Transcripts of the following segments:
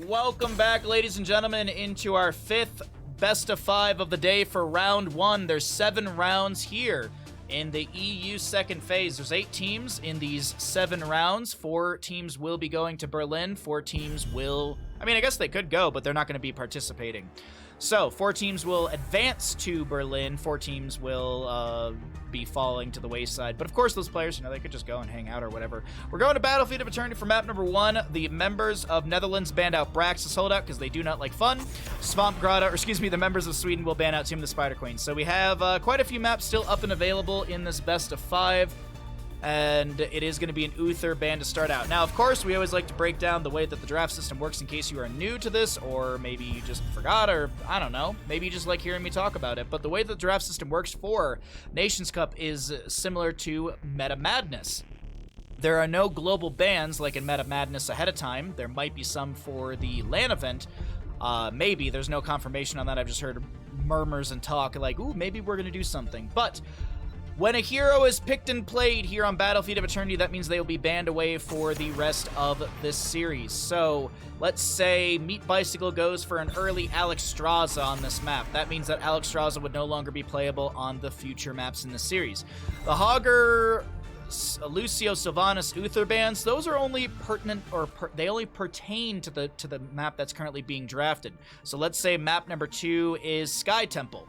Welcome back, ladies and gentlemen, into our 5th best of 5 of the day for round 1. There's 7 rounds here in the EU second phase. There's 8 teams in these 7 rounds. 4 teams will be going to Berlin. 4 teams will... I mean, I guess they could go, but they're not going to be participating. So, 4 teams will advance to Berlin. 4 teams will be falling to the wayside. But of course, those players, they could just go and hang out or whatever. We're going to Battlefield of Eternity for map number 1. The members of Netherlands banned out Braxis holdout because they do not like fun. Swamp Grotto, or excuse me, the members of Sweden will ban out Tomb of the Spider Queen. So we have quite a few maps still up and available in this best of 5. And it is going to be an Uther ban to start out. Now, of course, we always like to break down the way that the draft system works in case you are new to this, or maybe you just forgot, or I don't know. Maybe you just like hearing me talk about it. But the way that the draft system works for Nations Cup is similar to Meta Madness. There are no global bans like in Meta Madness ahead of time. There might be some for the LAN event. Maybe. There's no confirmation on that. I've just heard murmurs and talk like, ooh, maybe we're going to do something. But when a hero is picked and played here on Battlefield of Eternity, that means they will be banned away for the rest of this series. So, let's say Meat Bicycle goes for an early Alex Straza on this map. That means that Alex Straza would no longer be playable on the future maps in the series. The Hogger, Lucio Sylvanus, Uther bans, those are only pertinent, or they only pertain to the map that's currently being drafted. So let's say map number 2 is Sky Temple.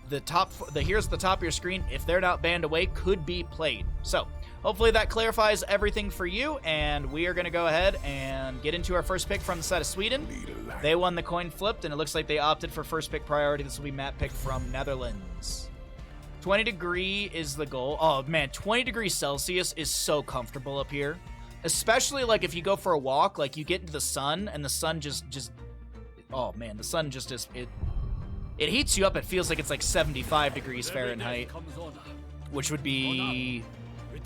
The here's at the top of your screen, if they're not banned away, could be played. So, hopefully that clarifies everything for you, and we are going to go ahead and get into our first pick from the side of Sweden. They won the coin flipped, and it looks like they opted for first pick priority. This will be map pick from Netherlands. 20 degree is the goal. Oh, man, 20 degrees Celsius is so comfortable up here. Especially, like, if you go for a walk, like, you get into the sun, and the sun just oh, man, the sun just is... It heats you up. It feels like it's like 75 degrees Fahrenheit, which would be... It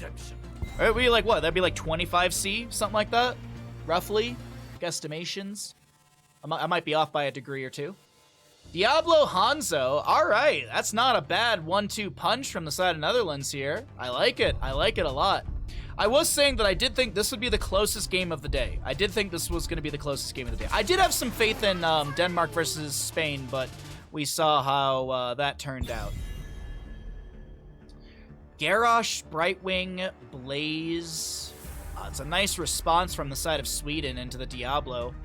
would be like what? That'd be like 25 C, something like that, roughly. Guesstimations. I might be off by a degree or two. Diablo Hanzo. All right, that's not a bad 1-2 punch from the side of Netherlands here. I like it. I like it a lot. I was saying that I did think this would be the closest game of the day. I did think this was going to be the closest game of the day. I did have some faith in Denmark versus Spain, but we saw how that turned out. Garrosh, Brightwing, Blaze. It's a nice response from the side of Sweden into the Diablo.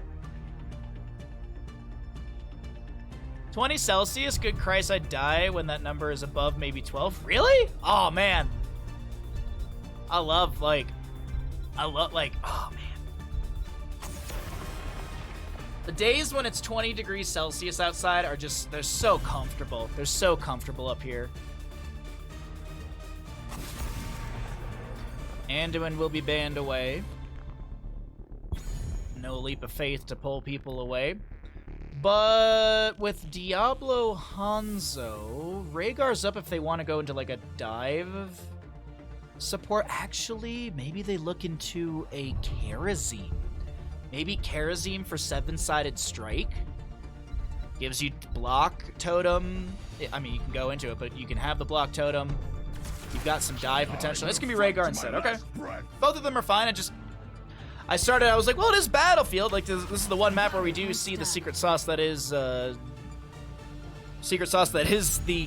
20 Celsius? Good Christ, I'd die when that number is above maybe 12. Really? Oh, man. I love, oh, man. The days when it's 20 degrees Celsius outside are just, they're so comfortable. They're so comfortable up here. Anduin will be banned away. No leap of faith to pull people away. But with Diablo Hanzo, Rhaegar's up if they want to go into like a dive support. Actually, maybe they look into a Kerosene. Maybe Kerosene for 7-sided strike. Gives you block totem. I mean, you can go into it, but you can have the block totem. You've got some dive potential. This can be Rhaegar instead. Okay. Both of them are fine. I was like, well, it is Battlefield. Like, this is the one map where we do see the secret sauce that is the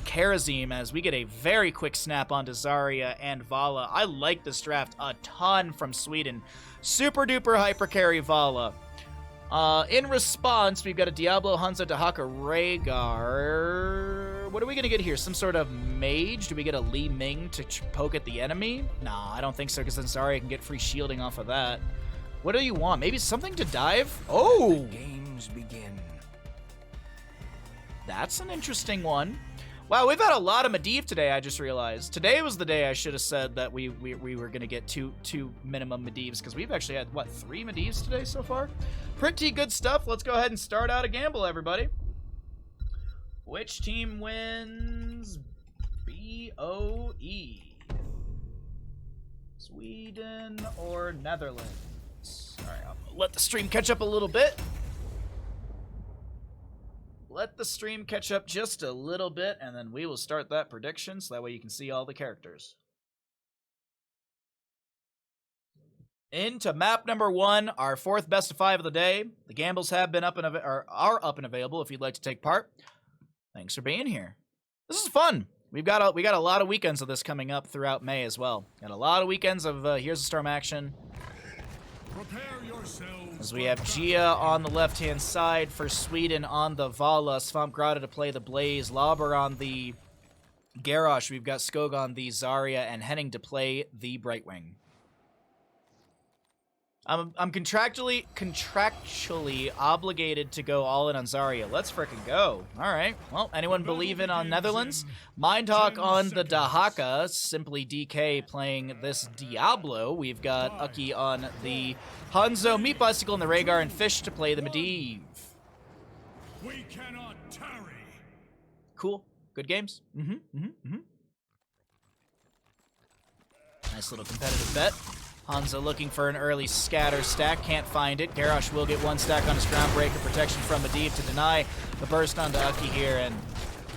Kerosene, as we get a very quick snap onto Zarya and Vala. I like this draft a ton from Sweden. Super duper hyper carry Vala. In response, we've got a Diablo Hanzo Dahaka Rhaegar. What are we going to get here? Some sort of mage? Do we get a Li Ming to poke at the enemy? Nah, I don't think so, because then Zarya can get free shielding off of that. What do you want? Maybe something to dive? Oh! Games begin. That's an interesting one. Wow, we've had a lot of Medivh today, I just realized. Today was the day I should have said that we were going to get two minimum Medivhs, because we've actually had, what, 3 Medivhs today so far? Pretty good stuff. Let's go ahead and start out a gamble, everybody. Which team wins? BOE. Sweden or Netherlands? All right, I'll let the stream catch up a little bit. Let the stream catch up just a little bit, and then we will start that prediction, so that way you can see all the characters. Into map number 1, our 4th best of 5 of the day. The gambles have been are up and available if you'd like to take part. Thanks for being here. This is fun. We got a lot of weekends of this coming up throughout May as well. Got a lot of weekends of Here's the Storm action. Prepare yourselves. As we have Gia on the left-hand side for Sweden on the Vala, Svampgrada to play the Blaze, Lauber on the Garrosh. We've got Skog on the Zarya, and Henning to play the Brightwing. I'm contractually obligated to go all in on Zarya. Let's frickin' go. All right. Well, anyone believe in on Netherlands? Mindhawk on the Dahaka. Simply DK playing this Diablo. We've got Uki on the Hanzo, Meat Bicycle on the Rhaegar, and Fish to play the Medivh. We cannot tarry. Cool. Good games. Nice little competitive bet. Hanzo looking for an early scatter stack, can't find it. Garrosh will get 1 stack on his Groundbreaker, protection from Medivh to deny the burst onto Uki here, and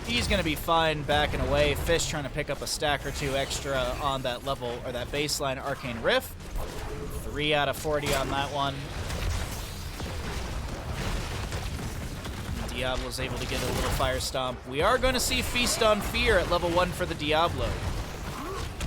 he's going to be fine backing away. Fish trying to pick up a stack or 2 extra on that level, or that baseline Arcane Rift. 3 out of 40 on that one. Diablo's able to get a little Fire Stomp. We are going to see Feast on Fear at level 1 for the Diablo.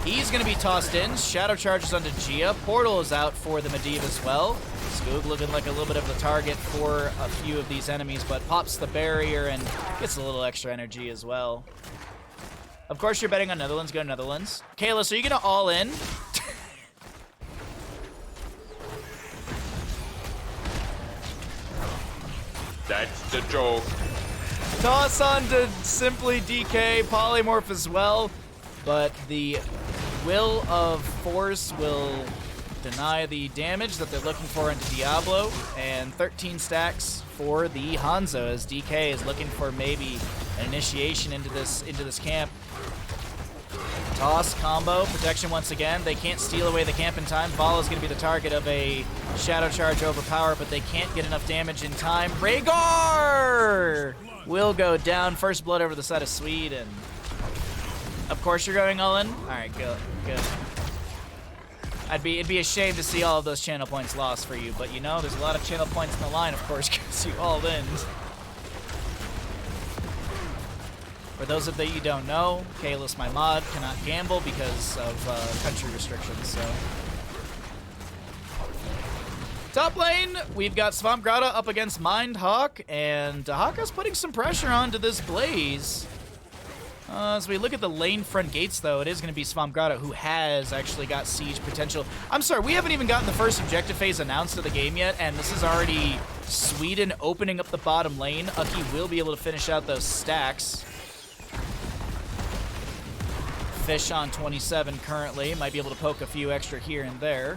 He's going to be tossed in. Shadow charges onto Gia. Portal is out for the Medivh as well. Skoog looking like a little bit of the target for a few of these enemies, but pops the barrier and gets a little extra energy as well. Of course, you're betting on Netherlands. Go Netherlands. Kalis, are you going to all in? That's the joke. Toss on to Simply DK. Polymorph as well. But the Will of Force will deny the damage that they're looking for into Diablo, and 13 stacks for the Hanzo as DK is looking for maybe an initiation into this camp. Toss, combo, protection once again. They can't steal away the camp in time. Vala's going to be the target of a Shadow Charge overpower, but they can't get enough damage in time. Rhaegar will go down. First blood over the side of Sweden. Of course you're going all in? Alright, good. It'd be a shame to see all of those channel points lost for you, but you know, there's a lot of channel points in the line, of course, because you all in. For those of you don't know, Kalis, my mod, cannot gamble because of country restrictions, so. Top lane, we've got Svampgrada up against Mindhawk, and Dahaka's putting some pressure onto this Blaze. As we look at the lane front gates, though, it is going to be Svampgrada who has actually got siege potential. I'm sorry, we haven't even gotten the first objective phase announced of the game yet, and this is already Sweden opening up the bottom lane. Uki will be able to finish out those stacks. Fish on 27 currently. Might be able to poke a few extra here and there.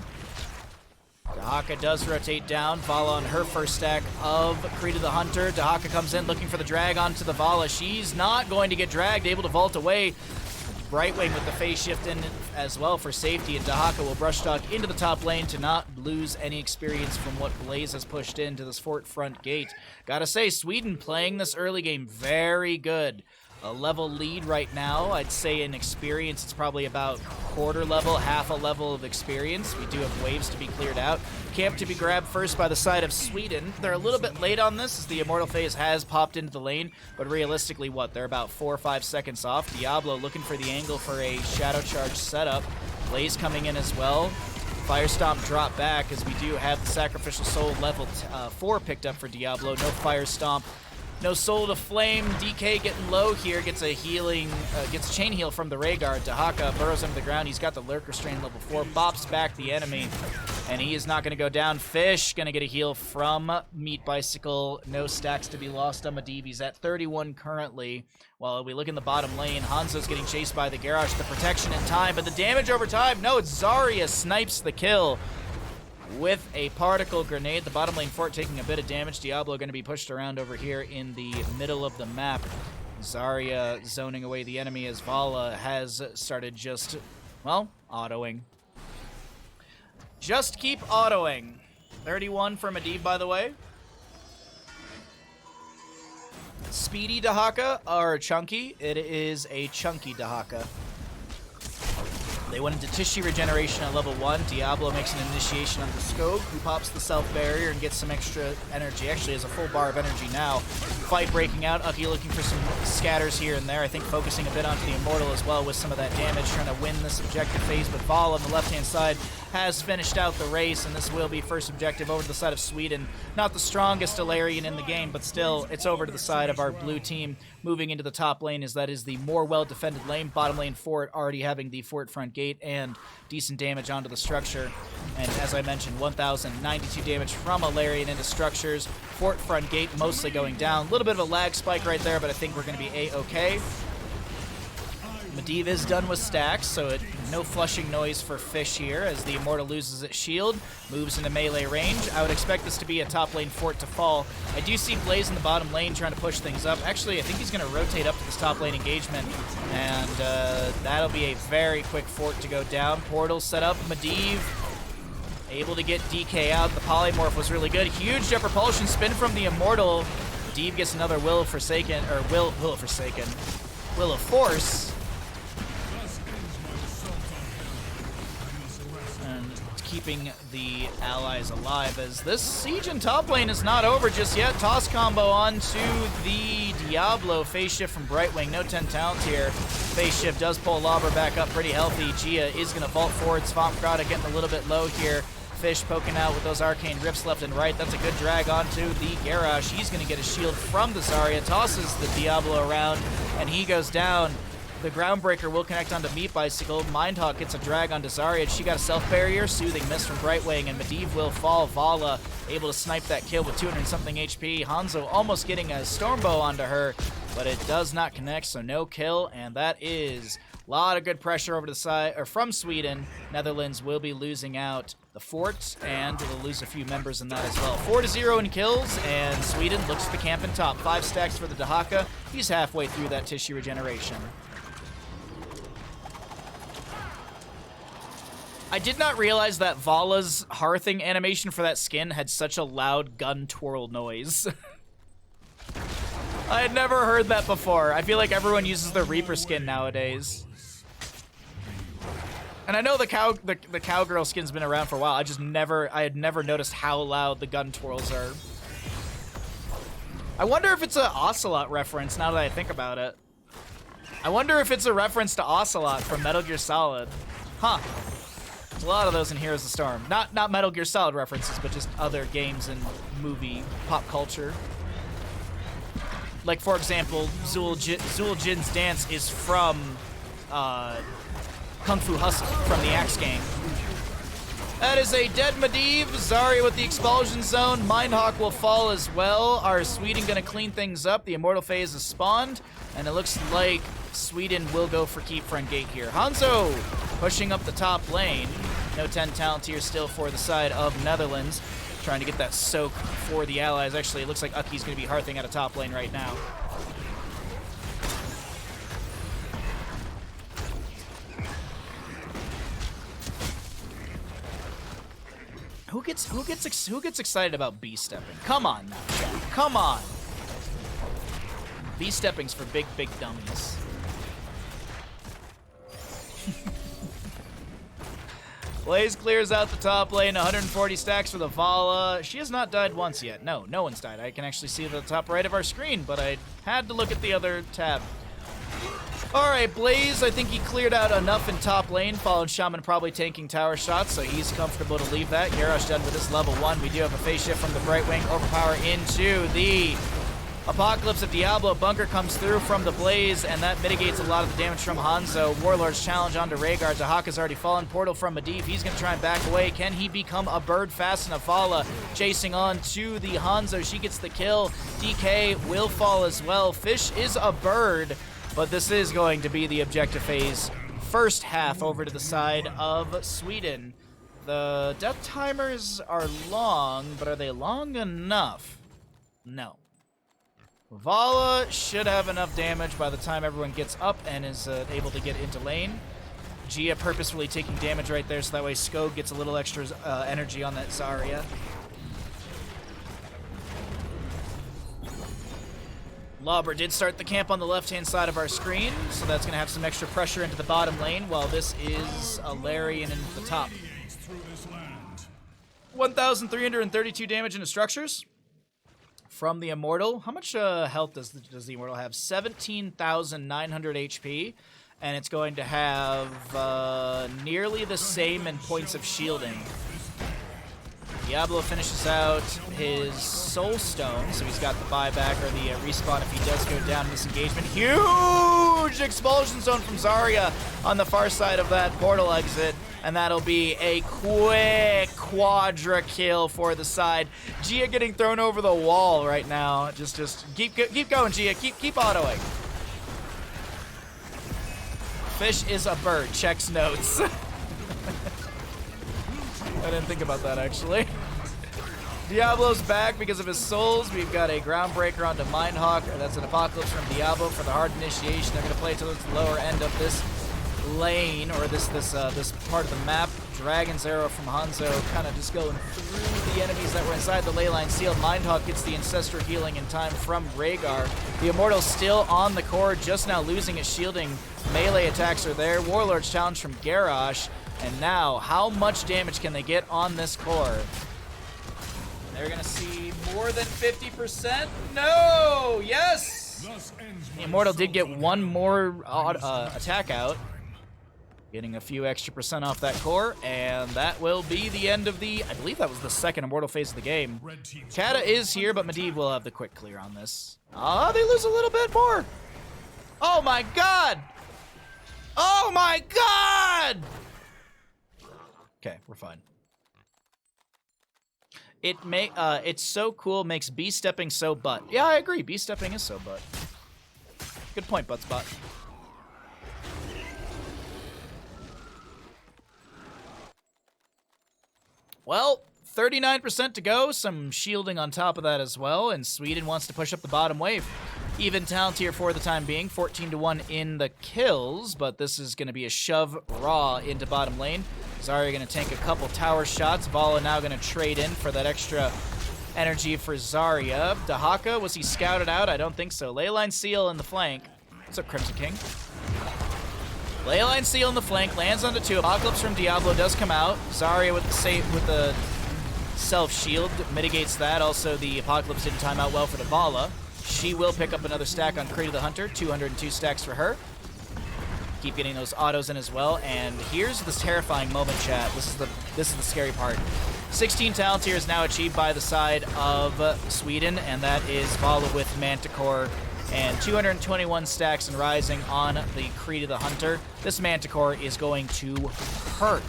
Dahaka does rotate down. Vala on her first stack of Creed of the Hunter. Dahaka comes in looking for the drag onto the Vala. She's not going to get dragged, able to vault away. Brightwing with the phase shift in as well for safety, and Dahaka will brush talk into the top lane to not lose any experience from what Blaze has pushed into this fort front gate. Gotta say, Sweden playing this early game very good. A level lead right now. I'd say in experience, it's probably about quarter level, half a level of experience. We do have waves to be cleared out. Camp to be grabbed first by the side of Sweden. They're a little bit late on this as the Immortal phase has popped into the lane, but realistically, what? They're about 4 or 5 seconds off. Diablo looking for the angle for a Shadow Charge setup. Blaze coming in as well. Fire Stomp drop back as we do have the Sacrificial Soul level 4 picked up for Diablo. No Fire Stomp. No Soul to Flame. DK getting low here. Gets a healing, gets a chain heal from the Rhaegar. Dahaka burrows under the ground. He's got the Lurk Restraint level 4. Bops back the enemy. And he is not going to go down. Fish going to get a heal from Meat Bicycle. No stacks to be lost on Medivh. He's at 31 currently. While we look in the bottom lane, Hanzo's getting chased by the Garrosh. The protection in time, but the damage over time. No, it's Zarya snipes the kill with a particle grenade. The bottom lane fort taking a bit of damage. Diablo going to be pushed around over here in the middle of the map. Zarya zoning away the enemy as Vala has started just, well, autoing. Just keep autoing. 31 for Medivh, by the way. Speedy Dahaka or Chunky? It is a Chunky Dahaka. They went into tissue regeneration at level 1. Diablo makes an initiation onto Skog, who pops the self-barrier and gets some extra energy. Actually has a full bar of energy now. Fight breaking out. Ucky looking for some scatters here and there. I think focusing a bit onto the Immortal as well with some of that damage, trying to win this objective phase. But Val on the left-hand side has finished out the race, and this will be first objective over to the side of Sweden. Not the strongest Alarian in the game, but still, it's over to the side of our blue team. Moving into the top lane, as that is the more well-defended lane. Bottom lane fort already having the fort front gate and decent damage onto the structure. And as I mentioned, 1,092 damage from Alarian into structures. Fort front gate mostly going down. A little bit of a lag spike right there, but I think we're going to be A-okay. Medivh is done with stacks, so no flushing noise for Fish here as the Immortal loses its shield, moves into melee range. I would expect this to be a top lane fort to fall. I do see Blaze in the bottom lane trying to push things up. Actually, I think he's going to rotate up to this top lane engagement, and that'll be a very quick fort to go down. Portal set up. Medivh able to get DK out. The polymorph was really good. Huge jet propulsion spin from the Immortal. Medivh gets another Will of Forsaken, or Will of Forsaken. Will of Force. Keeping the allies alive as this siege in top lane is not over just yet. Toss combo onto the Diablo. Phase shift from Brightwing. No 10 talents here. Phase shift does pull Lobber back up pretty healthy. Gia is going to vault forward. Swampgrada getting a little bit low here. Fish poking out with those arcane rips left and right. That's a good drag onto the Garrosh. He's going to get a shield from the Zarya. Tosses the Diablo around and he goes down. The Groundbreaker will connect onto Meat Bicycle. Mindhawk gets a drag onto Zarya. She got a self-barrier. Soothing Mist from Brightwing, and Medivh will fall. Vala able to snipe that kill with 200-something HP. Hanzo almost getting a Stormbow onto her, but it does not connect, so no kill, and that is a lot of good pressure over to the side, or from Sweden. Netherlands will be losing out the fort, and will lose a few members in that as well. 4-0 in kills, and Sweden looks at the camp in top. 5 stacks for the Dahaka. He's halfway through that tissue regeneration. I did not realize that Vala's hearthing animation for that skin had such a loud gun twirl noise. I had never heard that before. I feel like everyone uses the Reaper skin nowadays. And I know the cowgirl skin's been around for a while. I had never noticed how loud the gun twirls are. I wonder if it's an Ocelot reference now that I think about it. I wonder if it's a reference to Ocelot from Metal Gear Solid. Huh. There's a lot of those in Heroes of Storm. Not Metal Gear Solid references, but just other games and movie pop culture. Like, for example, Zul Jin's dance is from Kung Fu Hustle from the Axe game. That is a dead Medivh. Zarya with the expulsion zone. Mindhawk will fall as well. Are Sweden going to clean things up? The Immortal phase is spawned, and it looks like Sweden will go for keep front gate here. Hanzo pushing up the top lane. No 10 talent here still for the side of Netherlands. Trying to get that soak for the allies. Actually, it looks like Ucky's going to be hearthing at a top lane right now. Who gets excited about B-stepping? Come on now, chat. Come on. B-stepping's for big dummies. Blaze clears out the top lane, 140 stacks for the Vala. She has not died once yet. No one's died. I can actually see the top right of our screen, but I had to look at the other tab. Alright, Blaze, I think he cleared out enough in top lane. Fallen Shaman probably tanking tower shots, so he's comfortable to leave that. Garrosh done with this level 1. We do have a phase shift from the Brightwing. Overpower into the Apocalypse of Diablo. Bunker comes through from the Blaze, and that mitigates a lot of the damage from Hanzo. Warlord's challenge onto Rhaegar. Dahaka's already fallen. Portal from Medivh. He's going to try and back away. Can he become a bird fast enough? Vala chasing on to the Hanzo. She gets the kill. DK will fall as well. Fish is a bird, but this is going to be the objective phase. First half over to the side of Sweden. The death timers are long, but are they long enough? No. Vala should have enough damage by the time everyone gets up and is able to get into lane. Gia purposefully taking damage right there so that way Skog gets a little extra energy on that Zarya. Lauber did start the camp on the left-hand side of our screen, so that's going to have some extra pressure into the bottom lane, while this is a Larian into the top. 1,332 damage into structures from the Immortal. How much health does the Immortal have? 17,900 HP, and it's going to have nearly the same in points of shielding. Diablo finishes out his Soul Stone, so he's got the buyback or the respawn if he does go down in this engagement. Huge expulsion zone from Zarya on the far side of that portal exit, and that'll be a quick quadra kill for the side. Gia getting thrown over the wall right now. Just keep going, Gia. Keep autoing. Fish is a bird. Checks notes. I didn't think about that, actually. Diablo's back because of his souls. We've got a Groundbreaker onto Mindhawk. That's an Apocalypse from Diablo for the hard initiation. They're going to play towards the lower end of this lane, or this part of the map. Dragon's Arrow from Hanzo kind of just going through the enemies that were inside the ley line seal. Mindhawk gets the Ancestral healing in time from Rhaegar. The Immortal's still on the core, just now losing its shielding. Melee attacks are there. Warlord's challenge from Garrosh. And now, how much damage can they get on this core? They're going to see more than 50%. No! Yes! The Immortal did get one more attack out, getting a few extra percent off that core, and that will be the end of the... I believe that was the second Immortal phase of the game. Kata is here, but Medivh will have the quick clear on this. Ah, they lose a little bit more. Oh my god! Oh my god! Okay, we're fine. It's so cool, makes B-stepping so butt. Yeah, I agree, B-stepping is so butt. Good point, Buttspot. Well, 39% to go, some shielding on top of that as well, and Sweden wants to push up the bottom wave. Even talent here for the time being, 14-1 in the kills, but this is going to be a shove raw into bottom lane. Zarya going to tank a couple tower shots. Vala now going to trade in for that extra energy for Zarya. Dahaka, was he scouted out? I don't think so. Leyline Seal in the flank. What's up, Crimson King? Leyline Seal in the flank, lands onto 2. Apocalypse from Diablo does come out. Zarya with the self-shield mitigates that. Also, the Apocalypse didn't time out well for the Vala. She will pick up another stack on Creed of the Hunter. 202 stacks for her. Keep getting those autos in as well. And here's this terrifying moment, chat. This is the scary part. 16 talent here is now achieved by the side of Sweden, and that is Vala with Manticore. And 221 stacks and rising on the Creed of the Hunter. This Manticore is going to hurt.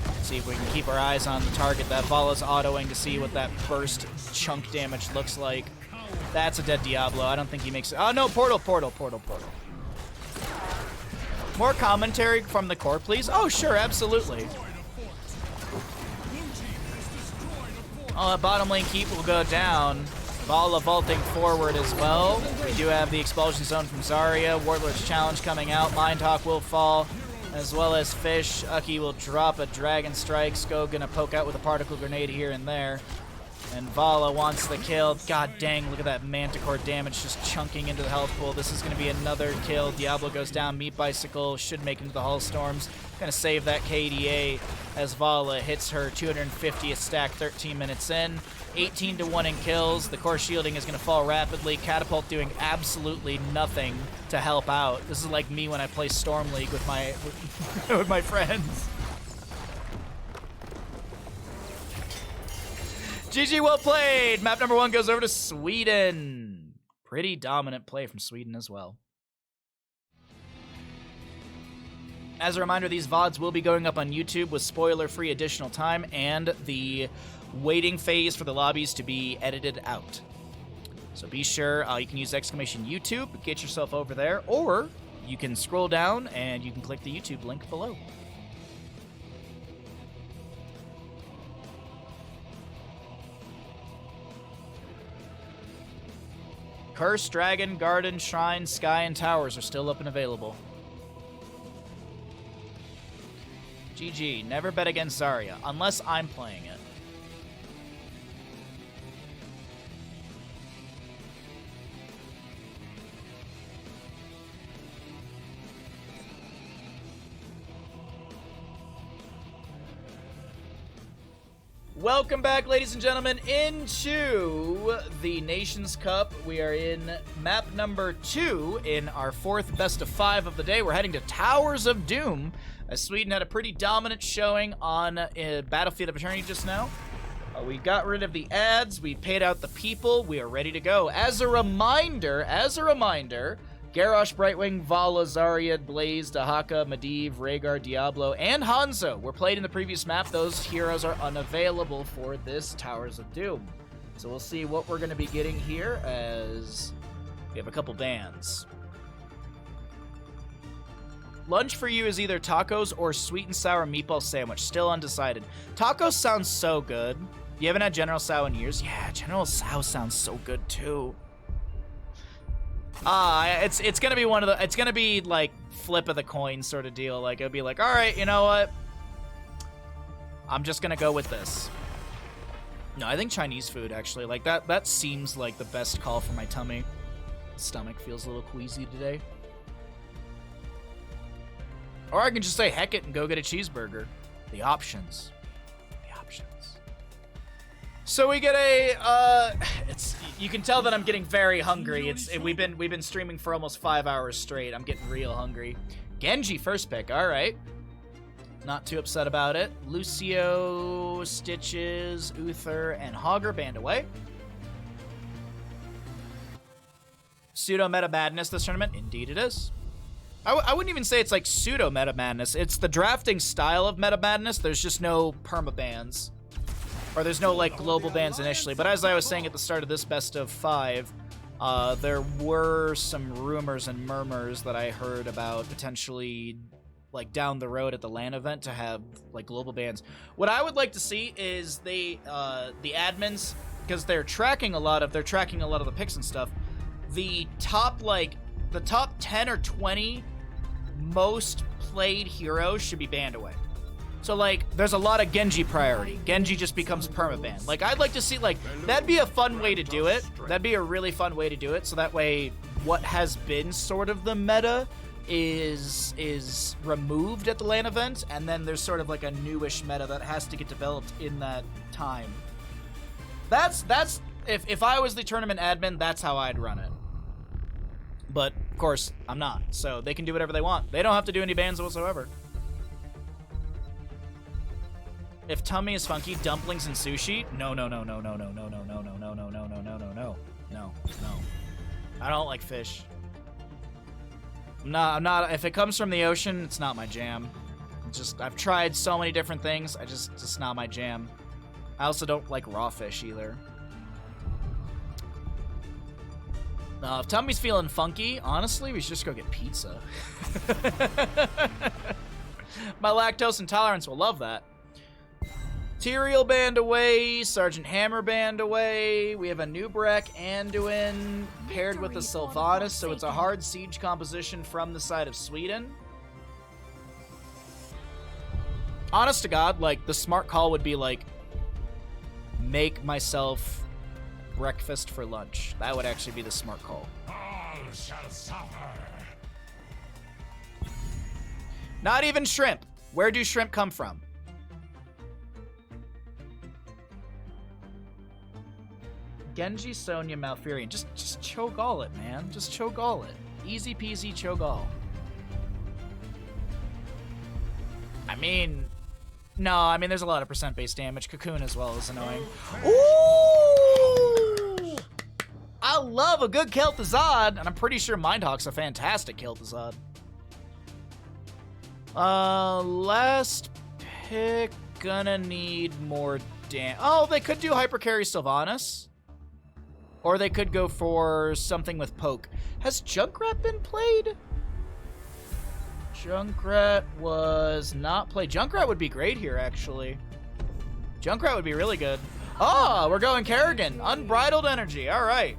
Let's see if we can keep our eyes on the target. That Vala's autoing to see what that burst chunk damage looks like. That's a dead Diablo. I don't think he makes it. Oh, no, portal. More commentary from the core, please. Oh, sure, absolutely. Oh, bottom lane keep will go down. Vala vaulting forward as well. We do have the expulsion zone from Zarya. Warlord's challenge coming out. Mindhawk will fall, as well as Fish. Ucky will drop a Dragon Strike. Sko gonna poke out with a particle grenade here and there. And Vala wants the kill. God dang, look at that Manticore damage just chunking into the health pool. This is going to be another kill. Diablo goes down. Meat Bicycle should make it into the Hull Storms. Going to save that KDA as Vala hits her 250th stack 13 minutes in. 18-1 in kills. The core shielding is going to fall rapidly. Catapult doing absolutely nothing to help out. This is like me when I play Storm League with my, with my friends. GG, well played. Map number 1 goes over to Sweden. Pretty dominant play from Sweden as well. As a reminder, these VODs will be going up on YouTube with spoiler-free additional time and the waiting phase for the lobbies to be edited out. So be sure, you can use !YouTube, get yourself over there, or you can scroll down and you can click the YouTube link below. Curse, Dragon, Garden, Shrine, Sky, and Towers are still up and available. GG, never bet against Zarya, unless I'm playing it. Welcome back, ladies and gentlemen, into the Nations Cup. We are in map number 2 in our 4th best of 5 of the day. We're heading to Towers of Doom, as Sweden had a pretty dominant showing on Battlefield of Eternity just now. We got rid of the ads, we paid out the people, we are ready to go. As a reminder, Garrosh, Brightwing, Vala, Zarya, Blaze, Dahaka, Medivh, Rhaegar, Diablo, and Hanzo were played in the previous map. Those heroes are unavailable for this Towers of Doom. So we'll see what we're going to be getting here as we have a couple bans. Lunch for you is either tacos or sweet and sour meatball sandwich. Still undecided. Tacos sounds so good. You haven't had General Tso in years? Yeah, General Tso sounds so good too. It's gonna be one of the, it's gonna be like flip of the coin sort of deal. Like, it'll be like, all right, you know what? I'm just gonna go with this. No, I think Chinese food, actually. Like, that seems like the best call for my tummy. Stomach feels a little queasy today. Or I can just say heck it and go get a cheeseburger. The options. The options. So we get a, you can tell that I'm getting very hungry. We've been streaming for almost 5 hours straight. I'm getting real hungry. Genji first pick, all right. Not too upset about it. Lucio, Stitches, Uther, and Hogger banned away. Pseudo meta madness this tournament, indeed it is. I wouldn't even say it's like pseudo meta madness. It's the drafting style of meta madness. There's just no perma bans. Or there's no, like, global bans initially. But as I was saying at the start of this best of 5, there were some rumors and murmurs that I heard about potentially, like, down the road at the LAN event to have, like, global bans. What I would like to see is the admins, because they're tracking a lot of the picks and stuff, the top 10 or 20 most played heroes should be banned away. So, like, there's a lot of Genji priority. Genji just becomes permaban. Like, I'd like to see, like, that'd be a fun way to do it. That'd be a really fun way to do it. So that way, what has been sort of the meta is removed at the LAN event, and then there's sort of like a newish meta that has to get developed in that time. That's if I was the tournament admin, that's how I'd run it. But, of course, I'm not. So they can do whatever they want. They don't have to do any bans whatsoever. If tummy is funky, dumplings and sushi? No. I don't like fish. I'm not. If it comes from the ocean, it's not my jam. I've tried so many different things. Just not my jam. I also don't like raw fish either. If tummy's feeling funky, honestly, we should just go get pizza. My lactose intolerance will love that. Tyrael banned away, Sergeant Hammer banned away, we have a Nubrek Anduin paired with a Sylvanas, so it's a hard siege composition from the side of Sweden. Honest to God, like, the smart call would be, like, make myself breakfast for lunch. That would actually be the smart call. All shall suffer. Not even shrimp. Where do shrimp come from? Genji, Sonya, Malfurion. Just cho'Gall it, man. Just cho'Gall it. Easy peasy cho'Gall. I mean, no, there's a lot of percent-based damage. Cocoon as well is annoying. Ooh! I love a good Kel'Thuzad, and I'm pretty sure Mindhawk's a fantastic Kel'Thuzad. Last pick, gonna need more Oh, they could do Hypercarry Sylvanas. Or they could go for something with poke. Has Junkrat been played? Junkrat was not played. Junkrat would be great here, actually. Junkrat would be really good. Oh, we're going Kerrigan. Unbridled Energy. All right.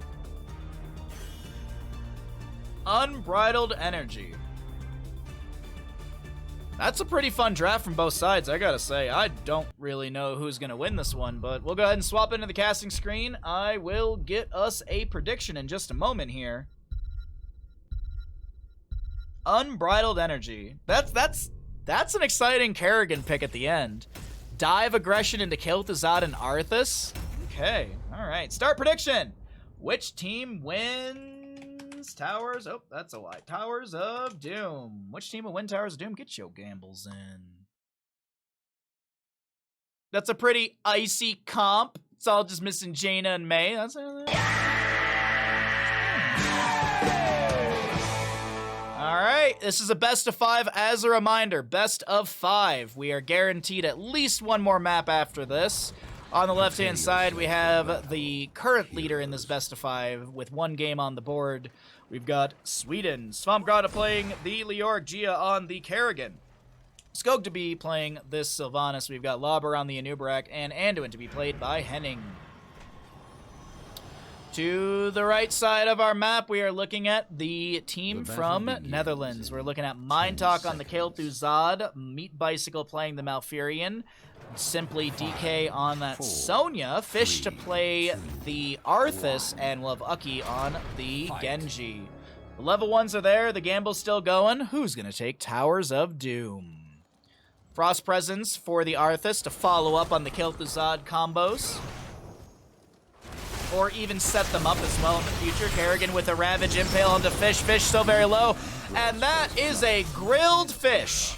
Unbridled Energy. That's a pretty fun draft from both sides, I gotta say. I don't really know who's gonna win this one, but we'll go ahead and swap into the casting screen. I will get us a prediction in just a moment here. Unbridled Energy. That's an exciting Kerrigan pick at the end. dive aggression into Kel'Thuzad and Arthas. Okay, all right. Start prediction. Which team wins Towers? Oh, that's a lie. Towers of Doom. Which team will win Towers of Doom? Get your gambles in. That's a pretty icy comp. It's all just missing Jaina and May. That's all right, this is a best of 5 as a reminder. Best of 5. We are guaranteed at least one more map after this. On the left-hand side, we have the current leader in this best of 5 with 1 game on the board. We've got Sweden. Svampgrada playing the Leoric, Gia on the Kerrigan. Skog to be playing this Sylvanas. We've got Lauber on the Anubarak, and Anduin to be played by Henning. To the right side of our map, we are looking at the team from Netherlands. We're looking at Mindtalk on the Kel'Thuzad, Meat Bicycle playing the Malfurion, Simply DK on that Sonya, Fish to play the Arthas, and we'll have Uki on the Genji. The level 1s are there, the gamble's still going. Who's going to take Towers of Doom? Frost Presence for the Arthas to follow up on the Kel'Thuzad combos. Or even set them up as well in the future. Kerrigan with a Ravage Impale onto Fish. Fish still very low. And that is a grilled fish.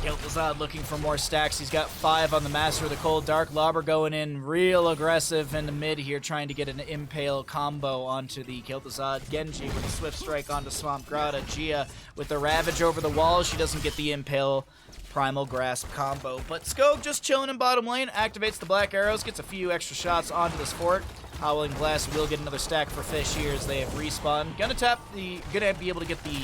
Kel'Thuzad looking for more stacks. He's got 5 on the Master of the Cold Dark. Lauber going in real aggressive in the mid here, trying to get an Impale combo onto the Kel'Thuzad. Genji with a Swift Strike onto Svampgrada. Gia with the Ravage over the wall. She doesn't get the Impale Primal Grasp combo. But Skog just chilling in bottom lane, activates the Black Arrows, gets a few extra shots onto this fort. Howling Blast will get another stack for Fish here as they have respawned. Gonna be able to get the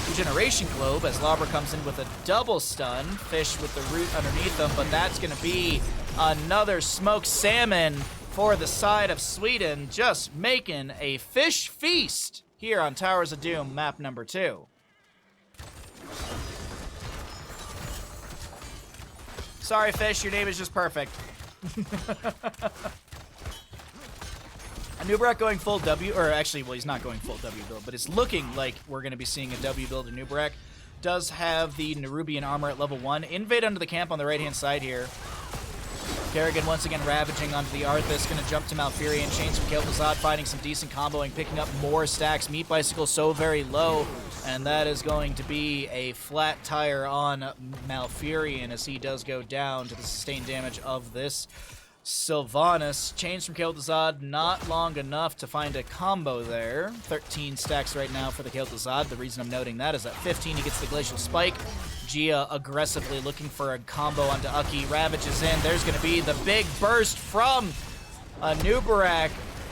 Regeneration Globe as Lauber comes in with a double stun. Fish with the root underneath them, but that's gonna be another smoked salmon for the side of Sweden, just making a fish feast here on Towers of Doom, map number 2. Sorry, Fish, your name is just perfect. Anubarak going full W, or actually, well, he's not going full W build, but it's looking like we're going to be seeing a W build. Anubarak does have the Nerubian armor at level 1. Invade under the camp on the right-hand side here. Kerrigan once again ravaging onto the Arthas, going to jump to Malfurion, chains from Kel'Thuzad, finding some decent comboing, picking up more stacks. Meat Bicycle so very low, and that is going to be a flat tire on Malfurion as he does go down to the sustained damage of this Sylvanas. Chains from Kel'Thuzad, not long enough to find a combo there. 13 stacks right now for the Kel'Thuzad. The reason I'm noting that is at 15 he gets the Glacial Spike. Gia aggressively looking for a combo onto Uki. Ravages in. There's going to be the big burst from Anubarak.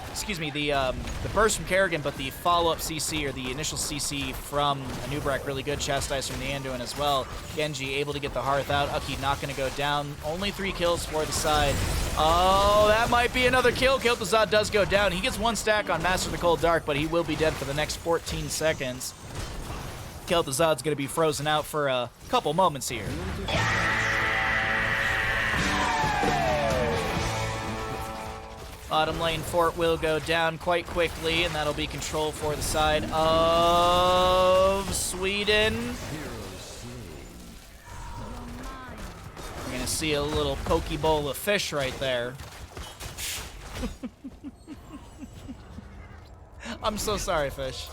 Excuse me, the burst from Kerrigan, but the follow-up CC, or the initial CC from Anubarak, really good. Chastise from the Anduin as well. Genji able to get the Hearth out. Uki not going to go down. Only 3 kills for the side. Oh, that might be another kill. Kel'Thuzad does go down. He gets 1 stack on Master of the Cold Dark, but he will be dead for the next 14 seconds. Kel'Thuzad's going to be frozen out for a couple moments here. Bottom lane fort will go down quite quickly, and that'll be control for the side of Sweden. We're going to see a little pokeball of fish right there. I'm so sorry, Fish.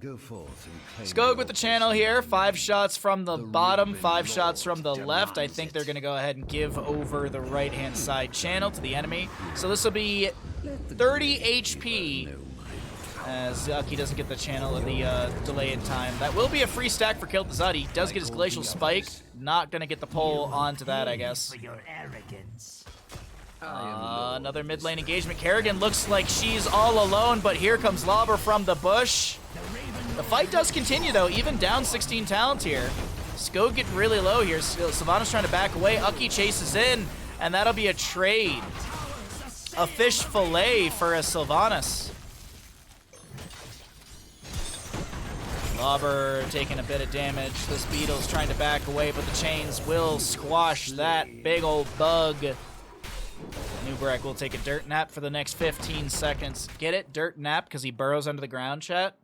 Go forth and claim Skog with the channel here. 5 shots from the bottom, 5 shots from the left. I think they're going to go ahead and give over the right-hand side channel to the enemy. So this will be 30 HP as Uki doesn't get the channel of the delay in time. That will be a free stack for Kel'Thuzad. He does get his Glacial Spike. Not going to get the pull onto that, I guess. For your arrogance. Another mid lane engagement. Kerrigan looks like she's all alone, but here comes Lauber from the bush. The fight does continue, though, even down 16 talent here. Skog getting really low here. Sylvanas trying to back away. Uki chases in, and that'll be a trade. A fish fillet for a Sylvanas. Lauber taking a bit of damage. This Beetle's trying to back away, but the chains will squash that big old bug. Nubarek will take a dirt nap for the next 15 seconds. Get it? Dirt nap because he burrows under the ground, chat?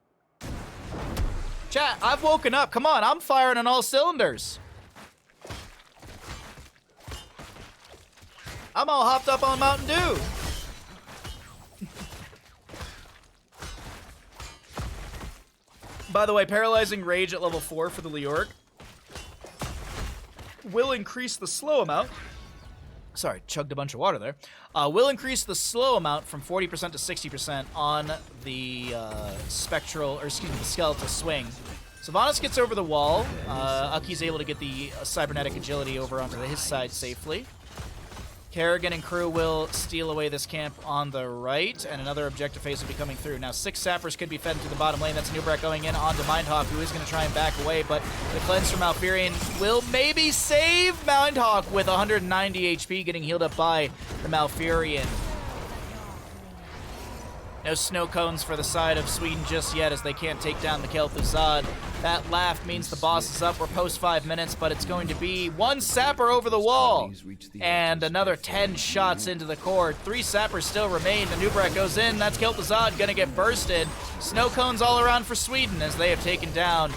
Chat, I've woken up. Come on, I'm firing on all cylinders. I'm all hopped up on Mountain Dew. By the way, Paralyzing Rage at level 4 for the Leoric will increase the slow amount. Sorry, chugged a bunch of water there. Will increase the slow amount from 40% to 60% on the spectral, or excuse me, the skeletal swing. Sylvanas gets over the wall. Ucky's able to get the cybernetic agility over onto his side safely. Kerrigan and crew will steal away this camp on the right, and another objective phase will be coming through. Now, 6 sappers could be fed into the bottom lane. That's Nubarek going in onto Mindhawk, who is going to try and back away, but the cleanse from Malfurion will maybe save Mindhawk with 190 HP, getting healed up by the Malfurion. No snow cones for the side of Sweden just yet, as they can't take down the Kel'Thuzad. That laugh means the boss is up. We're post 5 minutes, but it's going to be 1 sapper over the wall. And another 10 shots into the core. 3 sappers still remain. The Nubarek goes in. That's Kel'Thuzad gonna get bursted. Snow cones all around for Sweden as they have taken down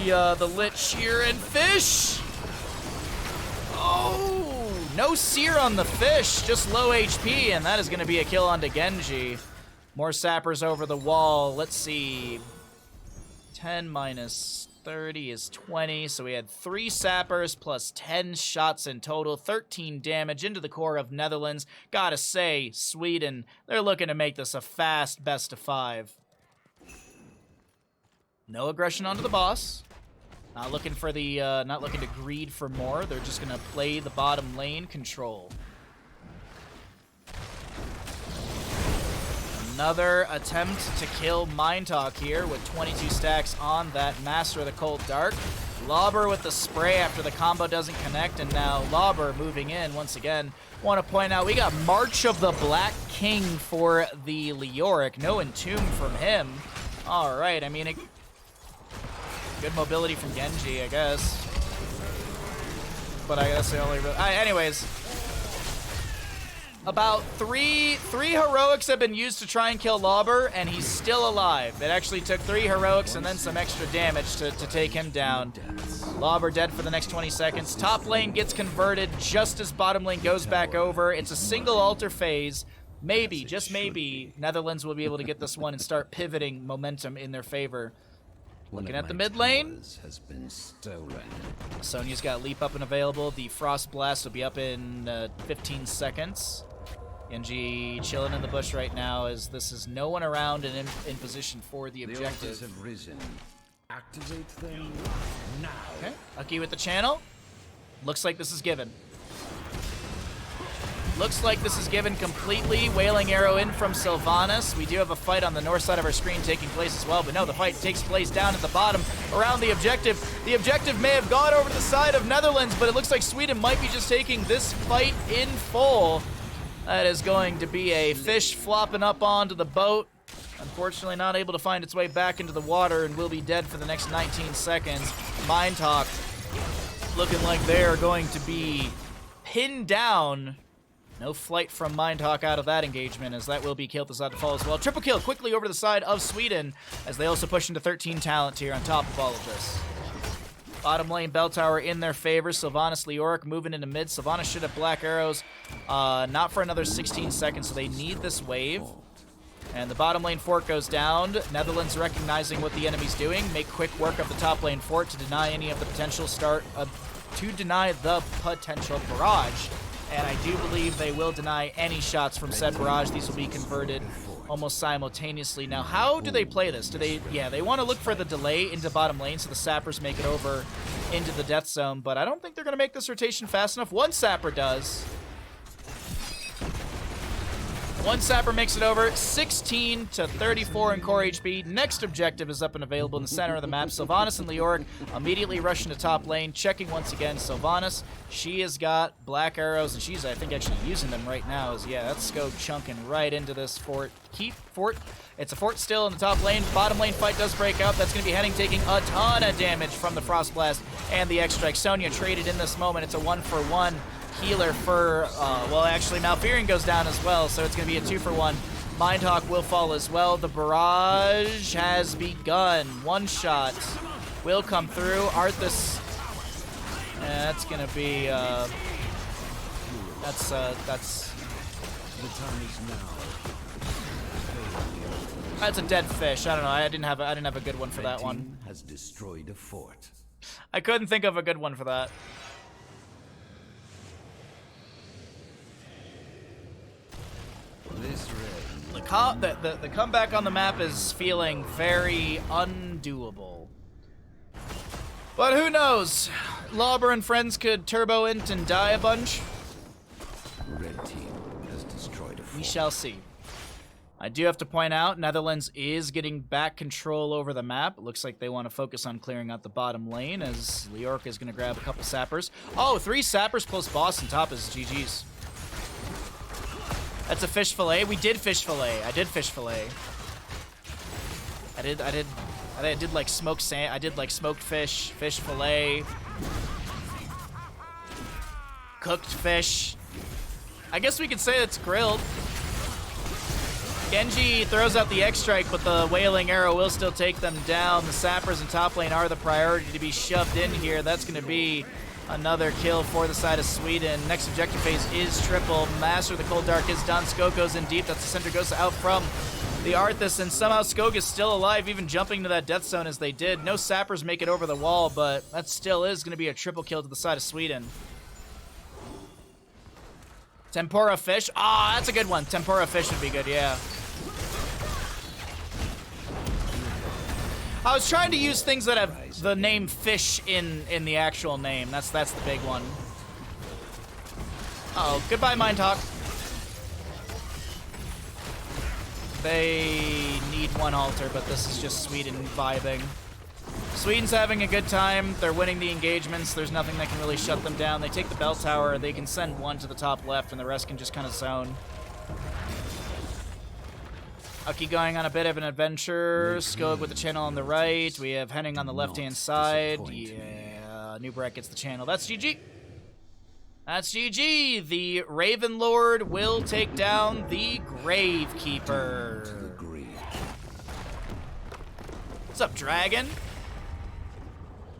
the Lich Shear and Fish. Oh! No sear on the fish, just low HP, and that is going to be a kill onto Genji. More sappers over the wall. Let's see. 10 minus 30 is 20, so we had 3 sappers plus 10 shots in total. 13 damage into the core of Netherlands. Gotta say, Sweden, they're looking to make this a fast best of 5. No aggression onto the boss. Not looking for the, not looking to greed for more. They're just gonna play the bottom lane control. Another attempt to kill Mindtalk here with 22 stacks on that Master of the Cold Dark. Lauber with the spray after the combo doesn't connect, and now Lauber moving in once again. Want to point out we got March of the Black King for the Leoric. No Entomb from him. All right, I mean, good mobility from Genji, I guess. But I guess they only really... anyways. About three heroics have been used to try and kill Lauber, and he's still alive. It actually took 3 heroics and then some extra damage to take him down. Lauber dead for the next 20 seconds. Top lane gets converted just as bottom lane goes back over. It's a single altar phase. Maybe, just maybe, Netherlands will be able to get this one and start pivoting momentum in their favor. Looking at the mid lane. Has been stolen. Sonya's got leap up and available. The Frost Blast will be up in 15 seconds. Genji chilling in the bush right now as this is no one around and in position for the objective. The altars have risen. Activate them now. Okay, Ucky with the channel. Looks like this is given. Looks like this is given completely. Wailing Arrow in from Sylvanas. We do have a fight on the north side of our screen taking place as well, but no, the fight takes place down at the bottom around the objective. The objective may have gone over to the side of Netherlands, but it looks like Sweden might be just taking this fight in full. That is going to be a fish flopping up onto the boat. Unfortunately not able to find its way back into the water and will be dead for the next 19 seconds. Mindtalk looking like they are going to be pinned down. No flight from Mindhawk out of that engagement, as that will be Kel'Thuzad to fall as well. Triple kill quickly over to the side of Sweden, as they also push into 13 talent here on top of all of this. Bottom lane bell tower in their favor. Sylvanas Leoric moving into mid. Sylvanas should have black arrows. Not for another 16 seconds, so they need this wave. And the bottom lane fort goes down. Netherlands recognizing what the enemy's doing. Make quick work of the top lane fort to deny any of the potential potential barrage. And I do believe they will deny any shots from said barrage. These will be converted almost simultaneously. Now, how do they play this? Do they, yeah, they want to look for the delay into bottom lane so the sappers make it over into the death zone, but I don't think they're going to make this rotation fast enough. One sapper does. One sapper makes it over, 16 to 34 in core HP. Next objective is up and available in the center of the map. Sylvanas and Leoric immediately rushing to top lane, checking once again. Sylvanas, she has got black arrows, and she's, I think, actually using them right now. As yeah, that's scope chunking right into this fort. Keep fort. It's a fort still in the top lane. Bottom lane fight does break out. That's going to be Henning taking a ton of damage from the Frost Blast and the X-Strike. Sonya traded in this moment. It's a 1-for-1. healer for, well, actually, Malfurion goes down as well, so it's going to be a 2-for-1. Mindhawk will fall as well. The barrage has begun. One shot will come through. Arthas, that's going to be, that's. The time is now. That's a dead fish. I don't know. I didn't have a good one for that one. Team has destroyed a fort. I couldn't think of a good one for that. This red. The comeback on the map is feeling very undoable. But who knows? Lauber and friends could turbo int and die a bunch. Red team has destroyed a fort. We shall see. I do have to point out, Netherlands is getting back control over the map. It looks like they want to focus on clearing out the bottom lane as Leorc is going to grab a couple sappers. Oh, 3 sappers plus boss on top is GG's. That's a fish fillet. We did fish fillet. I did fish fillet. I did like smoked sand. I did like smoked fish, fish fillet, cooked fish. I guess we could say it's grilled. Genji throws out the X-Strike, but the Wailing Arrow will still take them down. The Sappers in top lane are the priority to be shoved in here. That's going to be another kill for the side of Sweden. Next objective phase is triple. Master of the Cold Dark is done. Skog goes in deep. That's the center goes out from the Arthas, and somehow Skog is still alive, even jumping to that death zone as they did. No Sappers make it over the wall, but that still is going to be a triple kill to the side of Sweden. Tempura fish. Ah, that's a good one. Tempura fish would be good, yeah. I was trying to use things that have the name fish in the actual name. That's the big one. Uh-oh, goodbye, Mindhawk. They need one altar, but this is just Sweden vibing. Sweden's having a good time. They're winning the engagements. There's nothing that can really shut them down. They take the bell tower. They can send one to the top left, and the rest can just kind of zone. I'll keep going on a bit of an adventure. Skog with the channel on the right. We have Henning on the left-hand side. Yeah, Newbrack gets the channel. That's GG. That's GG. The Raven Lord will take down the Gravekeeper. What's up, Dragon?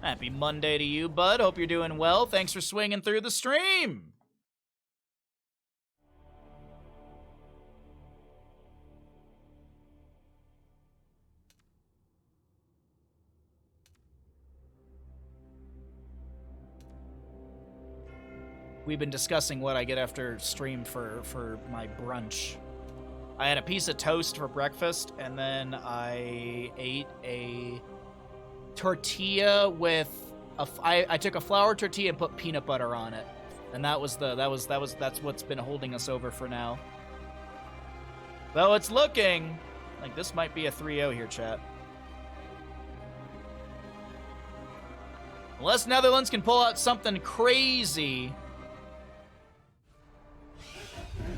Happy Monday to you, bud. Hope you're doing well. Thanks for swinging through the stream. We've been discussing what I get after stream for my brunch. I had a piece of toast for breakfast, and then I ate a tortilla with I took a flour tortilla and put peanut butter on it, and that's what's been holding us over for now. Though it's looking like this might be a 3-0 here, chat. Unless Netherlands can pull out something crazy.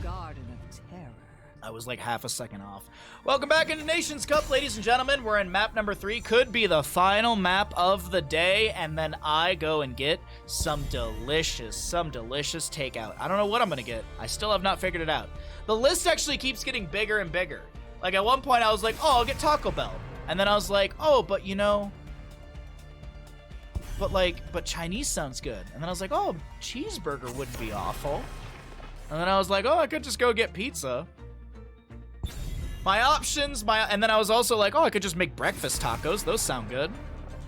Garden of Terror. I was like half a second off. Welcome back into Nations Cup, ladies and gentlemen. We're in map number 3. Could be the final map of the day, and then I go and get some delicious takeout. I don't know what I'm gonna get. I still have not figured it out. The list actually keeps getting bigger and bigger. Like at one point I was like, oh, I'll get Taco Bell. And then I was like, oh, but you know, but Chinese sounds good. And then I was like, oh, cheeseburger wouldn't be awful. And then I was like, oh, I could just go get pizza. My options, and then I was also like, oh, I could just make breakfast tacos. Those sound good.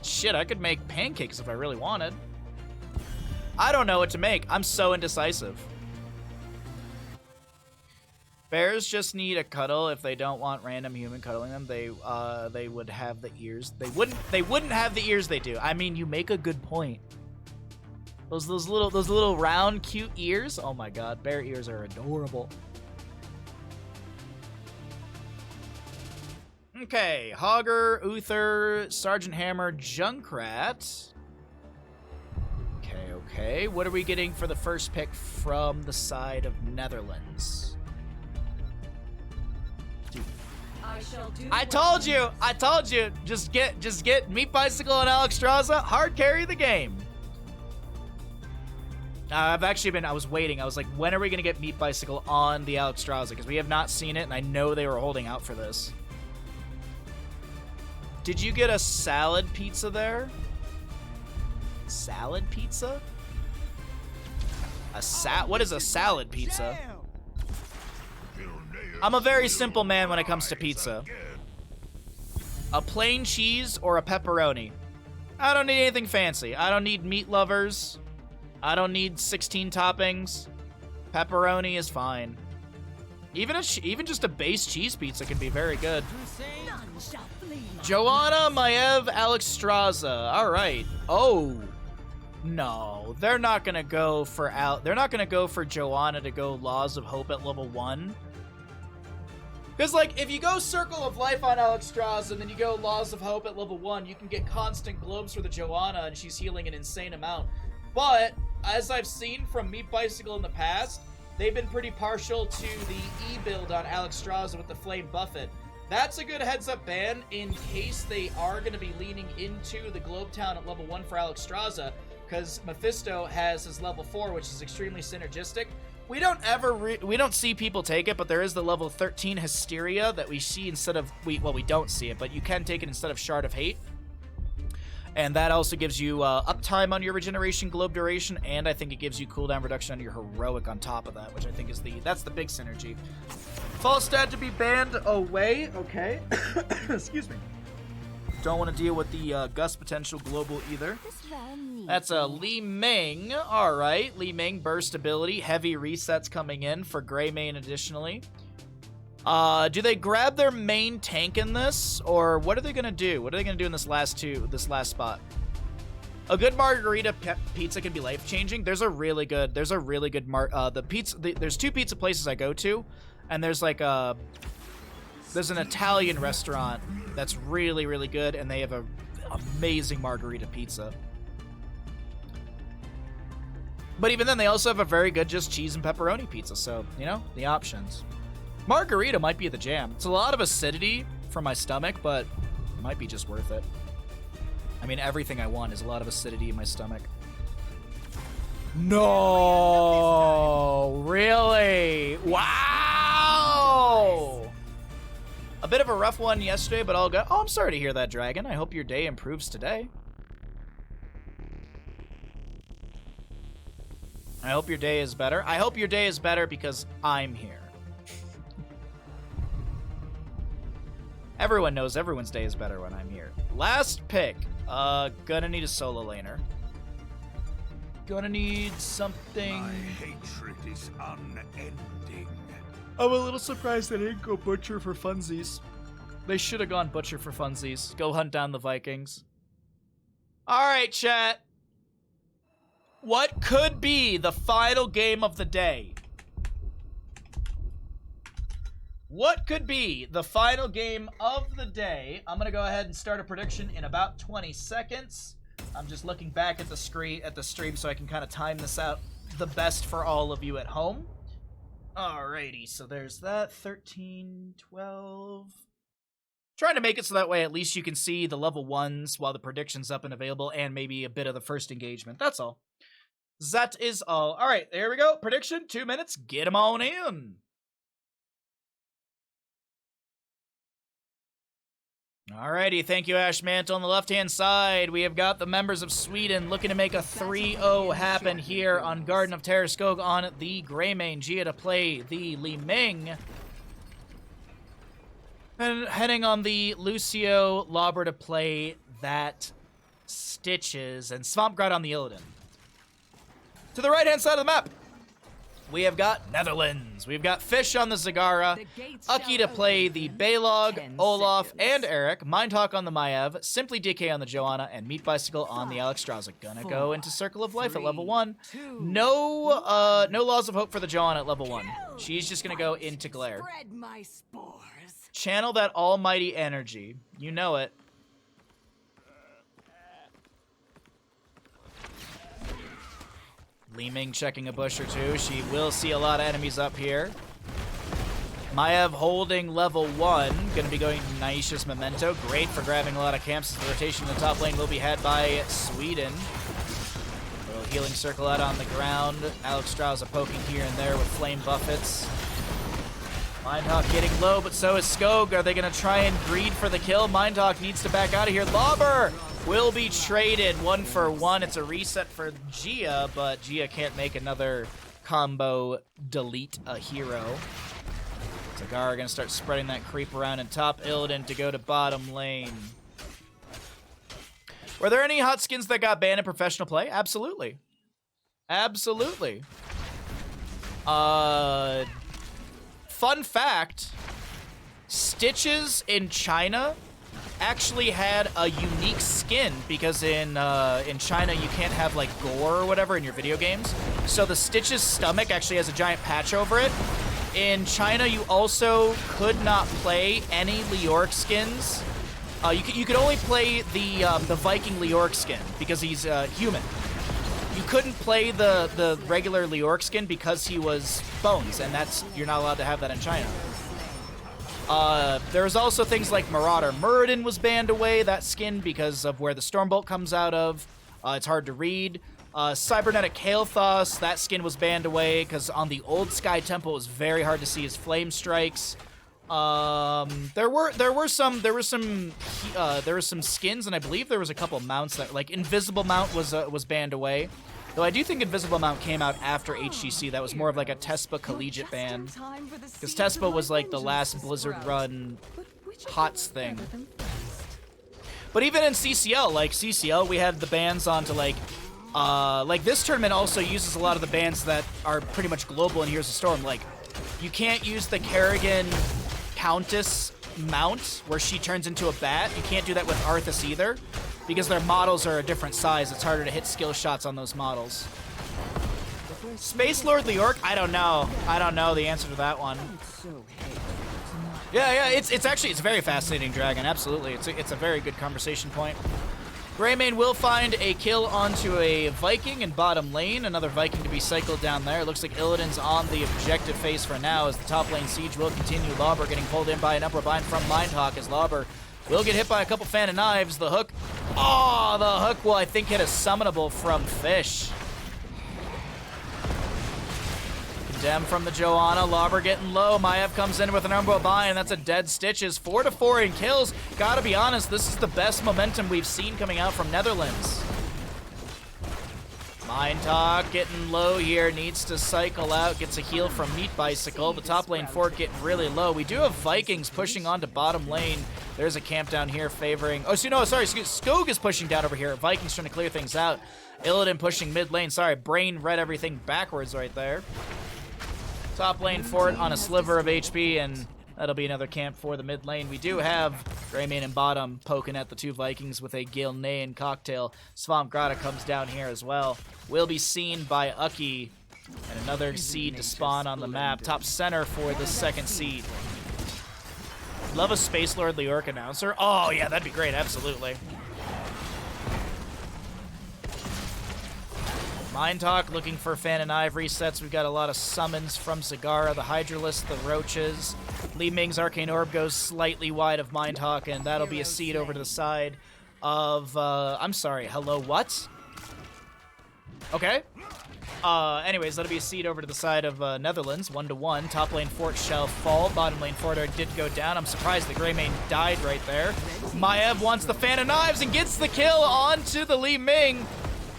Shit, I could make pancakes if I really wanted. I don't know what to make. I'm so indecisive. Bears just need a cuddle. If they don't want random human cuddling them, they would have the ears. They wouldn't have the ears they do. I mean, you make a good point. Those little round cute ears. Oh my god, bear ears are adorable. Okay, Hogger, Uther, Sergeant Hammer, Junkrat. Okay. What are we getting for the first pick from the side of Netherlands? Dude. I told you. Just get Meat Bicycle and Alex Straza. Hard carry the game. I was waiting. I was like, when are we going to get Meat Bicycle on the Alexstrasza? Because we have not seen it, and I know they were holding out for this. Did you get a salad pizza there? Salad pizza? What is a salad pizza? I'm a very simple man when it comes to pizza. A plain cheese or a pepperoni. I don't need anything fancy. I don't need meat lovers. I don't need 16 toppings. Pepperoni is fine. Even just a base cheese pizza can be very good. Joanna, Maev, Alexstrasza. All right. Oh. No, they're not going to go for they're not going to go for Joanna to go Laws of Hope at level 1. Because, like, if you go Circle of Life on Alexstrasza and then you go Laws of Hope at level 1, you can get constant globes for the Joanna, and she's healing an insane amount. But, as I've seen from Meat Bicycle in the past, they've been pretty partial to the E-build on Alexstrasza with the Flame Buffet. That's a good heads-up ban in case they are going to be leaning into the Globe Town at level 1 for Alexstrasza, because Mephisto has his level 4, which is extremely synergistic. We don't see people take it, but there is the level 13 Hysteria that we see instead of... we don't see it, but you can take it instead of Shard of Hate. And that also gives you uptime on your regeneration, globe duration, and I think it gives you cooldown reduction on your heroic on top of that, which I think is that's the big synergy. Falstad to be banned away. Okay. Excuse me. Don't want to deal with the Gust potential global either. That's a Li Ming. All right. Li Ming, burst ability. Heavy resets coming in for Greymane additionally. Do they grab their main tank in this? Or what are they going to do? What are they going to do in this last spot? A good margarita pizza can be life-changing. There's there's two pizza places I go to, and there's like there's an Italian restaurant that's really, really good, and they have a amazing margarita pizza. But even then, they also have a very good just cheese and pepperoni pizza, so, you know, the options. Margarita might be the jam. It's a lot of acidity for my stomach, but it might be just worth it. I mean, everything I want is a lot of acidity in my stomach. No! Really? Wow! A bit of a rough one yesterday, but all good. Oh, I'm sorry to hear that, Dragon. I hope your day improves today. I hope your day is better. I hope your day is better because I'm here. Everyone knows everyone's day is better when I'm here. Last pick. Gonna need a solo laner. Gonna need something... My hatred is unending. I'm a little surprised they didn't go Butcher for funsies. They should have gone Butcher for funsies. Go hunt down the Vikings. Alright, chat. What could be the final game of the day? What could be the final game of the day? I'm going to go ahead and start a prediction in about 20 seconds. I'm just looking back at the stream so I can kind of time this out the best for all of you at home. Alrighty, so there's that. 13, 12... Trying to make it so that way at least you can see the level 1s while the prediction's up and available, and maybe a bit of the first engagement. That's all. That is all. Alright, there we go. Prediction, 2 minutes. Get them on in. Alrighty, thank you, Ash Mantle. On the left-hand side, we have got the members of Sweden looking to make a 3-0 happen here on Garden of Terraskog on the Greymane. Gia to play the Li Ming. And heading on the Lucio, Lauber to play that Stitches, and Swampgrad on the Illidan. To the right-hand side of the map, we have got Netherlands. We've got Fish on the Zagara, Ucky to play the Baylog, Olaf, and Eric, Mindhawk on the Maev, Simply DK on the Joanna, and Meat Bicycle on the Alexstrasza. Gonna go into Circle of Life at level 1. No Laws of Hope for the Joanna at level 1. She's just gonna go into Glare. Channel that almighty energy. You know it. Li Ming checking a bush or two. She will see a lot of enemies up here. Maev holding level 1. Going to be going to Naisha's Memento. Great for grabbing a lot of camps. The rotation in the top lane will be had by Sweden. healing circle out on the ground. Alex Strauza poking here and there with flame buffets. Mindhawk getting low, but so is Skog. Are they going to try and greed for the kill? Mindhawk needs to back out of here. Lobber will be traded 1-for-1. It's a reset for Gia, but Gia can't make another combo delete a hero. Zagara going to start spreading that creep around in top. Illidan to go to bottom lane. Were there any hot skins that got banned in professional play? Absolutely. Absolutely. Fun fact, Stitches in China actually had a unique skin because in China you can't have like gore or whatever in your video games. So the Stitch's stomach actually has a giant patch over it. In China, you also could not play any Leoric skins. You could only play the Viking Leoric skin because he's human. You couldn't play the regular Leoric skin because he was bones, and you're not allowed to have that in China. There's also things like Marauder Muradin was banned away, that skin, because of where the Stormbolt comes out of. It's hard to read. Cybernetic Kael'thas, that skin was banned away because on the old Sky Temple it was very hard to see his flame strikes. There were some skins, and I believe there was a couple mounts that, like, Invisible Mount was banned away. Though I do think Invisible Mount came out after HGC. That was more of like a Tespa collegiate ban, because Tespa was like the last Blizzard run HOTS thing. But even in CCL, we had the bans onto like this tournament also uses a lot of the bans that are pretty much global in Heroes of Storm. Like, you can't use the Kerrigan Countess mount where she turns into a bat. You can't do that with Arthas either, because their models are a different size. It's harder to hit skill shots on those models. Space Lord Leoric? I don't know. I don't know the answer to that one. Yeah, it's a very fascinating dragon. Absolutely, it's a very good conversation point. Greymane will find a kill onto a Viking in bottom lane. Another Viking to be cycled down there. Looks like Illidan's on the objective phase for now, as the top lane siege will continue. Lauber getting pulled in by an upper bind from Mindhawk, as Lauber will get hit by a couple fan of knives. The hook. Oh, the hook will, I think, hit a summonable from Fish. Condemn from the Joanna. Lauber getting low. Maiev comes in with an Umbral Bind, and that's a dead Stitches. 4-4 in kills. Gotta be honest, this is the best momentum we've seen coming out from Netherlands. Mindhawk getting low here. Needs to cycle out. Gets a heal from Meat Bicycle. The top lane fort getting really low. We do have Vikings pushing onto bottom lane. There's a camp down here favoring... Oh, so no, sorry. Skog is pushing down over here. Vikings trying to clear things out. Illidan pushing mid lane. Sorry, brain read everything backwards right there. Top lane fort on a sliver of HP, and that'll be another camp for the mid lane. We do have Greymane in bottom poking at the two Vikings with a Gilnean cocktail. Swamp Grotto comes down here as well. Will be seen by Uki, and another seed to spawn on the map. Top center for the second seed. Love a Space Lord Leoric announcer. Oh yeah, that'd be great, absolutely. Mindhawk looking for Fan and Knife resets. We've got a lot of summons from Zagara, the Hydralisk, the Roaches. Li Ming's Arcane Orb goes slightly wide of Mindhawk, and that'll be a seed over to the side of, I'm sorry, hello, what? Okay. Anyways, that'll be a seed over to the side of Netherlands, 1-1. Top lane fort shall fall. Bottom lane fort did go down. I'm surprised the Greymane died right there. Maiev wants the Fan of Knives and gets the kill onto the Li Ming.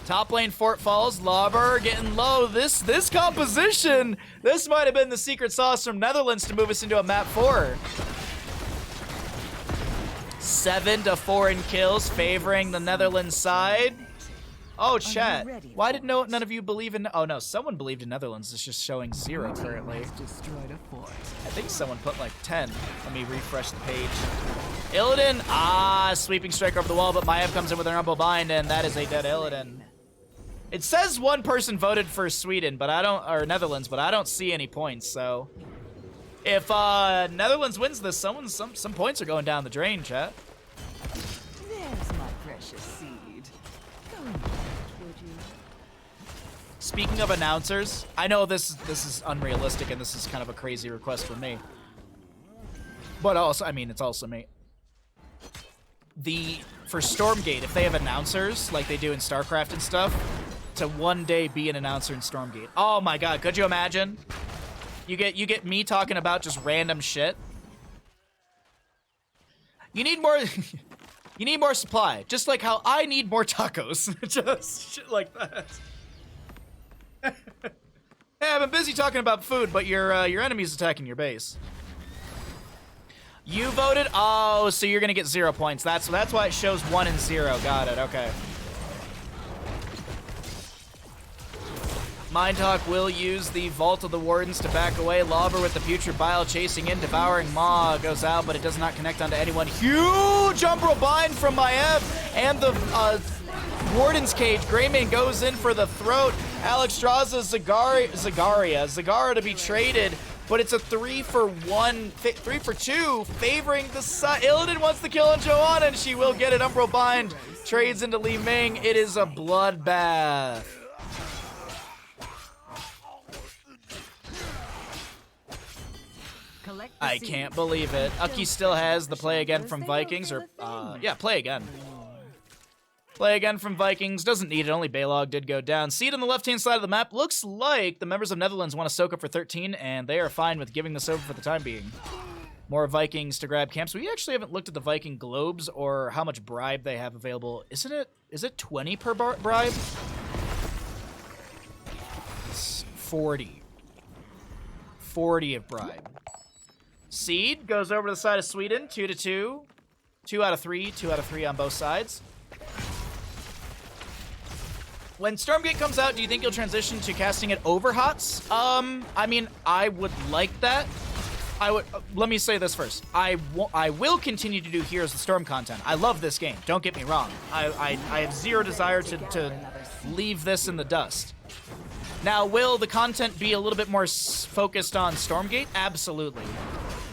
Top lane fort falls. Lauber getting low. This composition, this might have been the secret sauce from Netherlands to move us into a map 4. 7-4 in kills, favoring the Netherlands side. Oh, chat. Why did none of you believe in... Oh, no, someone believed in Netherlands. It's just showing 0 currently. I think someone put like 10. Let me refresh the page. Illidan, sweeping strike over the wall, but Maiev comes in with an Rumble Bind, and that is a dead Illidan. It says one person voted for Sweden, but or Netherlands, but I don't see any points, so... If Netherlands wins this, some points are going down the drain, chat. There's my precious seed. Go and would you? Speaking of announcers, I know this is unrealistic and this is kind of a crazy request for me. But also, I mean, it's also me. For Stormgate, if they have announcers like they do in StarCraft and stuff, to one day be an announcer in Stormgate. Oh my god, could you imagine? You get me talking about just random shit. You need more you need more supply, just like how I need more tacos. Just shit like that. Hey, I've been busy talking about food, but your enemy's attacking your base. You voted? Oh, so you're gonna get 0 points. That's why it shows 1 and 0. Got it, okay. Mindhawk will use the Vault of the Wardens to back away. Lobber with the Putrid Bile chasing in. Devouring Maw goes out, but it does not connect onto anyone. Huge Umbral Bind from Maiev, and the Warden's Cage. Greymane goes in for the throat. Alex draws a Zagaria to be traded, but it's a 3 for 2, favoring the side. Illidan wants to kill on Joanna, and she will get it. Umbral Bind trades into Li Ming. It is a bloodbath. I can't believe it. Ucky still has the play again from Vikings, or, yeah, play again. Play again from Vikings. Doesn't need it. Only Balog did go down. Seed on the left-hand side of the map. Looks like the members of Netherlands want to soak up for 13, and they are fine with giving this over for the time being. More Vikings to grab camps. We actually haven't looked at the Viking globes or how much bribe they have available. Is it 20 per bribe? It's 40. 40 of bribe. Seed goes over to the side of Sweden, 2-2. 2 out of 3, 2 out of 3 on both sides. When Stormgate comes out, do you think you'll transition to casting it over HOTS? I mean, I would like that. Let me say this first. I will continue to do Heroes of the Storm content. I love this game, don't get me wrong. I have zero desire to leave this in the dust. Now, will the content be a little bit more focused on Stormgate? Absolutely.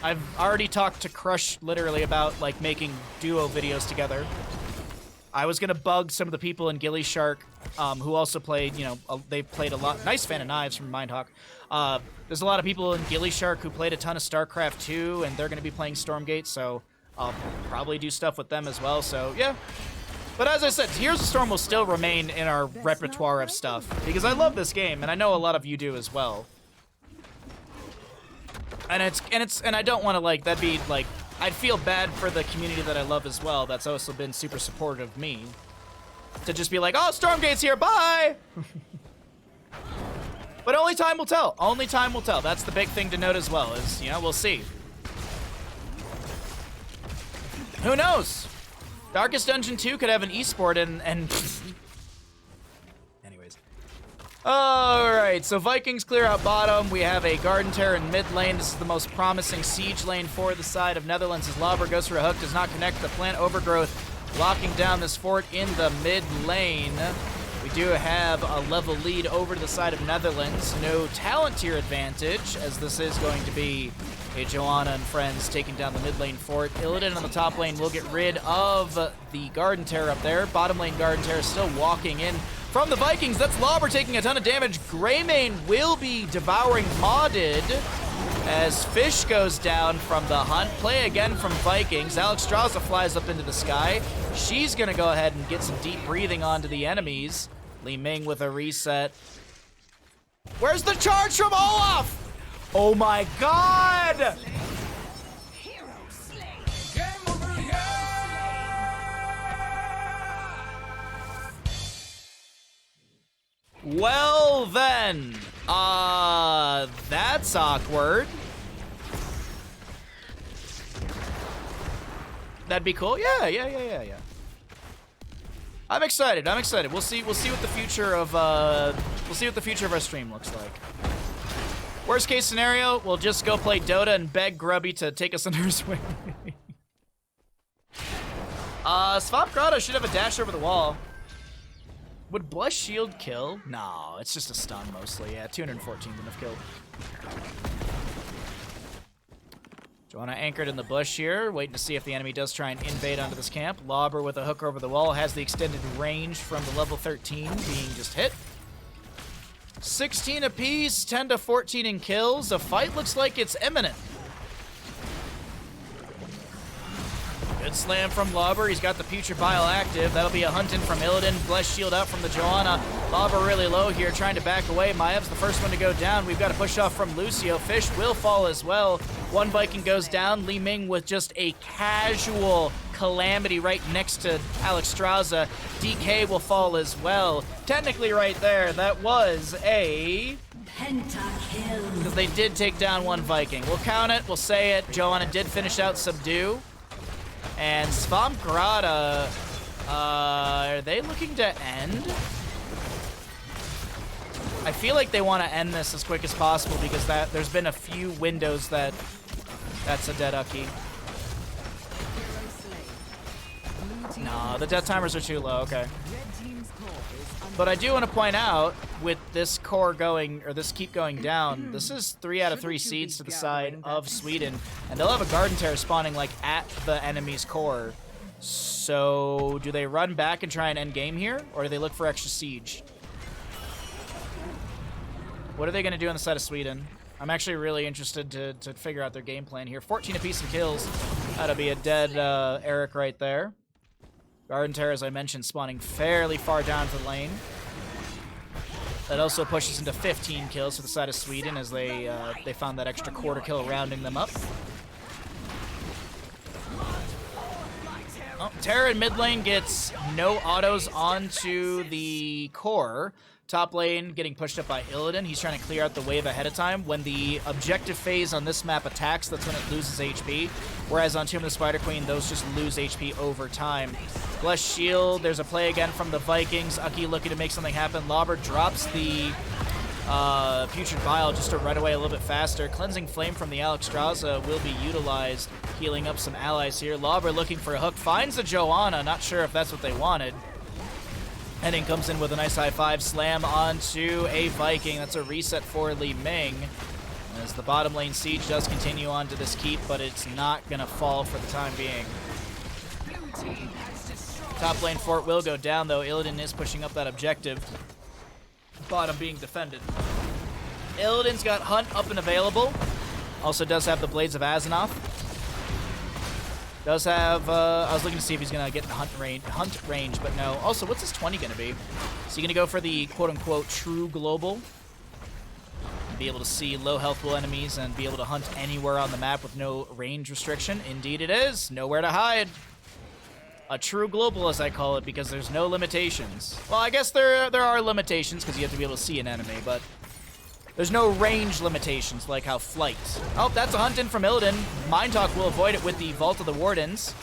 I've already talked to Crush literally about like making duo videos together. I was gonna bug some of the people in Gilly Shark, who also played, you know, they played a lot. Nice fan of Knives from Mindhawk. There's a lot of people in Gilly Shark who played a ton of StarCraft 2, and they're gonna be playing Stormgate, so I'll probably do stuff with them as well, so yeah. But as I said, Heroes of Storm will still remain in our repertoire of stuff, because I love this game, and I know a lot of you do as well. And I don't want to, like, that'd be, like, I'd feel bad for the community that I love as well, that's also been super supportive of me. To just be like, oh, Stormgate's here, bye! But only time will tell. Only time will tell. That's the big thing to note as well, is, you know, we'll see. Who knows? Darkest Dungeon 2 could have an esport and anyways. Alright, so Vikings clear out bottom. We have a Garden Terror in mid lane. This is the most promising siege lane for the side of Netherlands as Lobber goes for a hook, does not connect. The plant overgrowth locking down this fort in the mid lane. We do have a level lead over to the side of Netherlands. No talent tier advantage, as this is going to be a Joanna and friends taking down the mid lane fort. Illidan on the top lane will get rid of the Garden Terror up there. Bottom lane Garden Terror still walking in from the Vikings. That's Lobber taking a ton of damage. Greymane will be devouring modded as Fish goes down from the hunt. Play again from Vikings. Alex Straza flies up into the sky. She's gonna go ahead and get some deep breathing onto the enemies. Li Ming with a reset. Where's the charge from Olaf? Oh my god! Well then, that's awkward. That'd be cool. Yeah. I'm excited. We'll see what the future of our stream looks like. Worst case scenario, we'll just go play Dota and beg Grubby to take us under his wing. Swamp Grotto should have a dash over the wall. Would Blush Shield kill? No, it's just a stun mostly. Yeah, 214 wouldn't have killed. Joanna anchored in the bush here, waiting to see if the enemy does try and invade onto this camp. Lobber with a hook over the wall has the extended range from the level 13 being just hit. 16 apiece, 10 to 14 in kills. The fight looks like it's imminent. Good Good slam from Lauber. He's got the Putrid Bile active. That'll be a hunt in from Illidan. Blessed shield out from the Joanna. Lauber really low here, trying to back away. Maev's the first one to go down. We've got a push off from Lucio. Fish will fall as well. One Viking goes down. Li Ming with just a casual calamity right next to Alexstrasza. DK will fall as well. Technically right there, that was a... Pentakill. because they did take down one Viking. We'll count it. We'll say it. Joanna did finish out Subdue. And Svamgrada, are they looking to end? I feel like they want to end this as quick as possible because there's been a few windows that's a dead Ucky. No, the death timers are too low. Okay. But I do want to point out, with this core going, or this keep going down, this is 3 out of 3 seeds to the side of Sweden, and they'll have a Garden Terror spawning like at the enemy's core. So do they run back and try and end game here, or do they look for extra siege? What are they going to do on the side of Sweden? I'm actually really interested to figure out their game plan here. 14 apiece in kills. That'll be a dead Eric right there. Garden Terror, as I mentioned, spawning fairly far down to the lane. That also pushes into 15 kills to the side of Sweden as they found that extra quarter kill rounding them up. Oh, Terra in mid lane gets no autos onto the core. Top lane getting pushed up by Illidan. He's trying to clear out the wave ahead of time. When the objective phase on this map attacks, that's when it loses HP. Whereas on Tomb of the Spider Queen, those just lose HP over time. Blessed Shield, there's a play again from the Vikings. Ucky looking to make something happen. Lauber drops the Putrid Bile just to run away a little bit faster. Cleansing Flame from the Alexstrasza will be utilized, healing up some allies here. Lauber looking for a hook, finds the Joanna. Not sure if that's what they wanted. Henning comes in with a nice high five slam onto a Viking. That's a reset for Li Ming. As the bottom lane siege does continue on to this keep, but it's not going to fall for the time being. Top lane fort will go down, though. Illidan is pushing up that objective. Bottom being defended. Illidan's got Hunt up and available. Also does have the Blades of Azzinoth. Does have, I was looking to see if he's going to get the hunt range, but no. Also, what's his 20 going to be? Is he going to go for the quote-unquote true global? Be able to see low health pool enemies and be able to hunt anywhere on the map with no range restriction? Indeed it is. Nowhere to hide. A true global, as I call it, because there's no limitations. Well, I guess there are limitations because you have to be able to see an enemy, but there's no range limitations like how flight. Oh, that's a hunt in from Illidan. Mind Talk will avoid it with the Vault of the Wardens.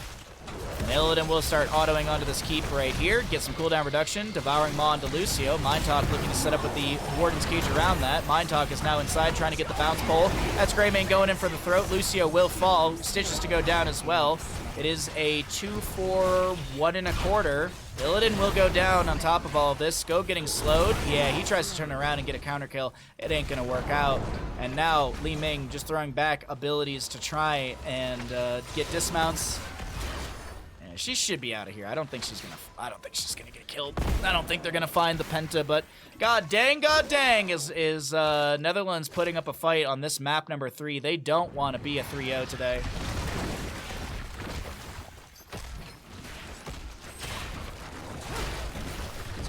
And Illidan will start autoing onto this keep right here. Get some cooldown reduction. Devouring Maw onto Lucio. Mind Talk looking to set up with the Warden's Cage around that. Mind Talk is now inside trying to get the bounce pole. That's Greymane going in for the throat. Lucio will fall. Stitches to go down as well. It is a 2-4, 1 1/4. Illidan will go down on top of all of this. Go getting slowed. Yeah, he tries to turn around and get a counter kill. It ain't going to work out. And now Li Ming just throwing back abilities to try and get dismounts. Yeah, she should be out of here. I don't think she's gonna get killed. I don't think they're gonna find the Penta, but god dang is Netherlands putting up a fight on this map number 3. They don't want to be a 3-0 today.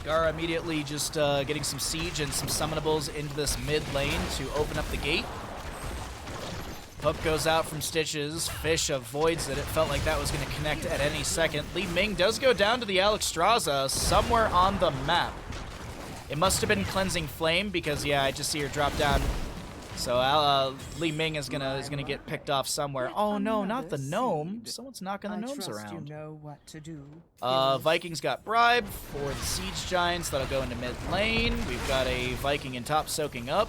Gara immediately just getting some siege and some summonables into this mid lane to open up the gate. Hook goes out from Stitches. Fish avoids it. It felt like that was going to connect at any second. Li Ming does go down to the Alexstrasza somewhere on the map. It must have been Cleansing Flame because, yeah, I just see her drop down. So Li Ming is gonna get picked off somewhere. Oh no, not the gnome. Someone's knocking the gnomes around. You know what to do. Vikings got bribed for the siege giants. That'll go into mid lane. We've got a Viking in top soaking up.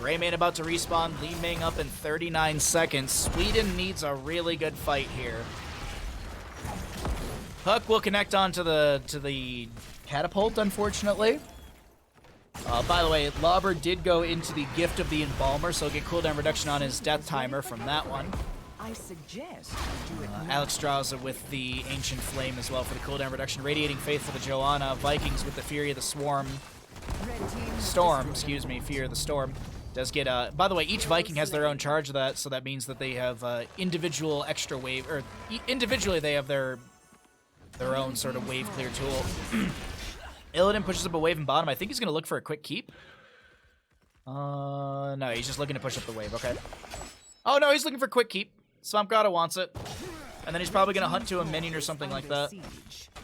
Greymane about to respawn. Li Ming up in 39 seconds. Sweden needs a really good fight here. Huck will connect onto the catapult, unfortunately. By the way, Lauber did go into the Gift of the Embalmer, so he'll get cooldown reduction on his death timer from that one. I suggest Alexstrasza with the Ancient Flame as well for the cooldown reduction. Radiating Faith for the Joanna. Vikings with the Fury of the Swarm. Storm, excuse me, Fear of the Storm. Does get by the way, each Viking has their own charge of that, so that means that they have individual extra wave, or individually they have their own sort of wave clear tool. Illidan pushes up a wave in bottom. I think he's gonna look for a quick keep. No, he's just looking to push up the wave. Okay. Oh no, he's looking for quick keep. Swamp Grotto wants it, and then he's probably gonna hunt to a minion or something like that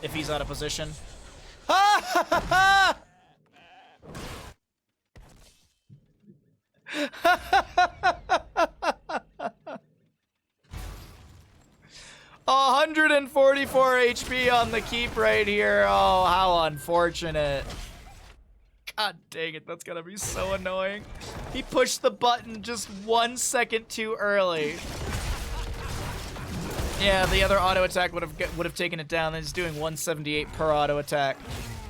if he's out of position. Ha ha ha ha! 144 HP on the keep right here. Oh, how unfortunate. God dang it, that's gonna be so annoying. He pushed the button just 1 second too early. Yeah, the other auto attack would have taken it down. He's doing 178 per auto attack.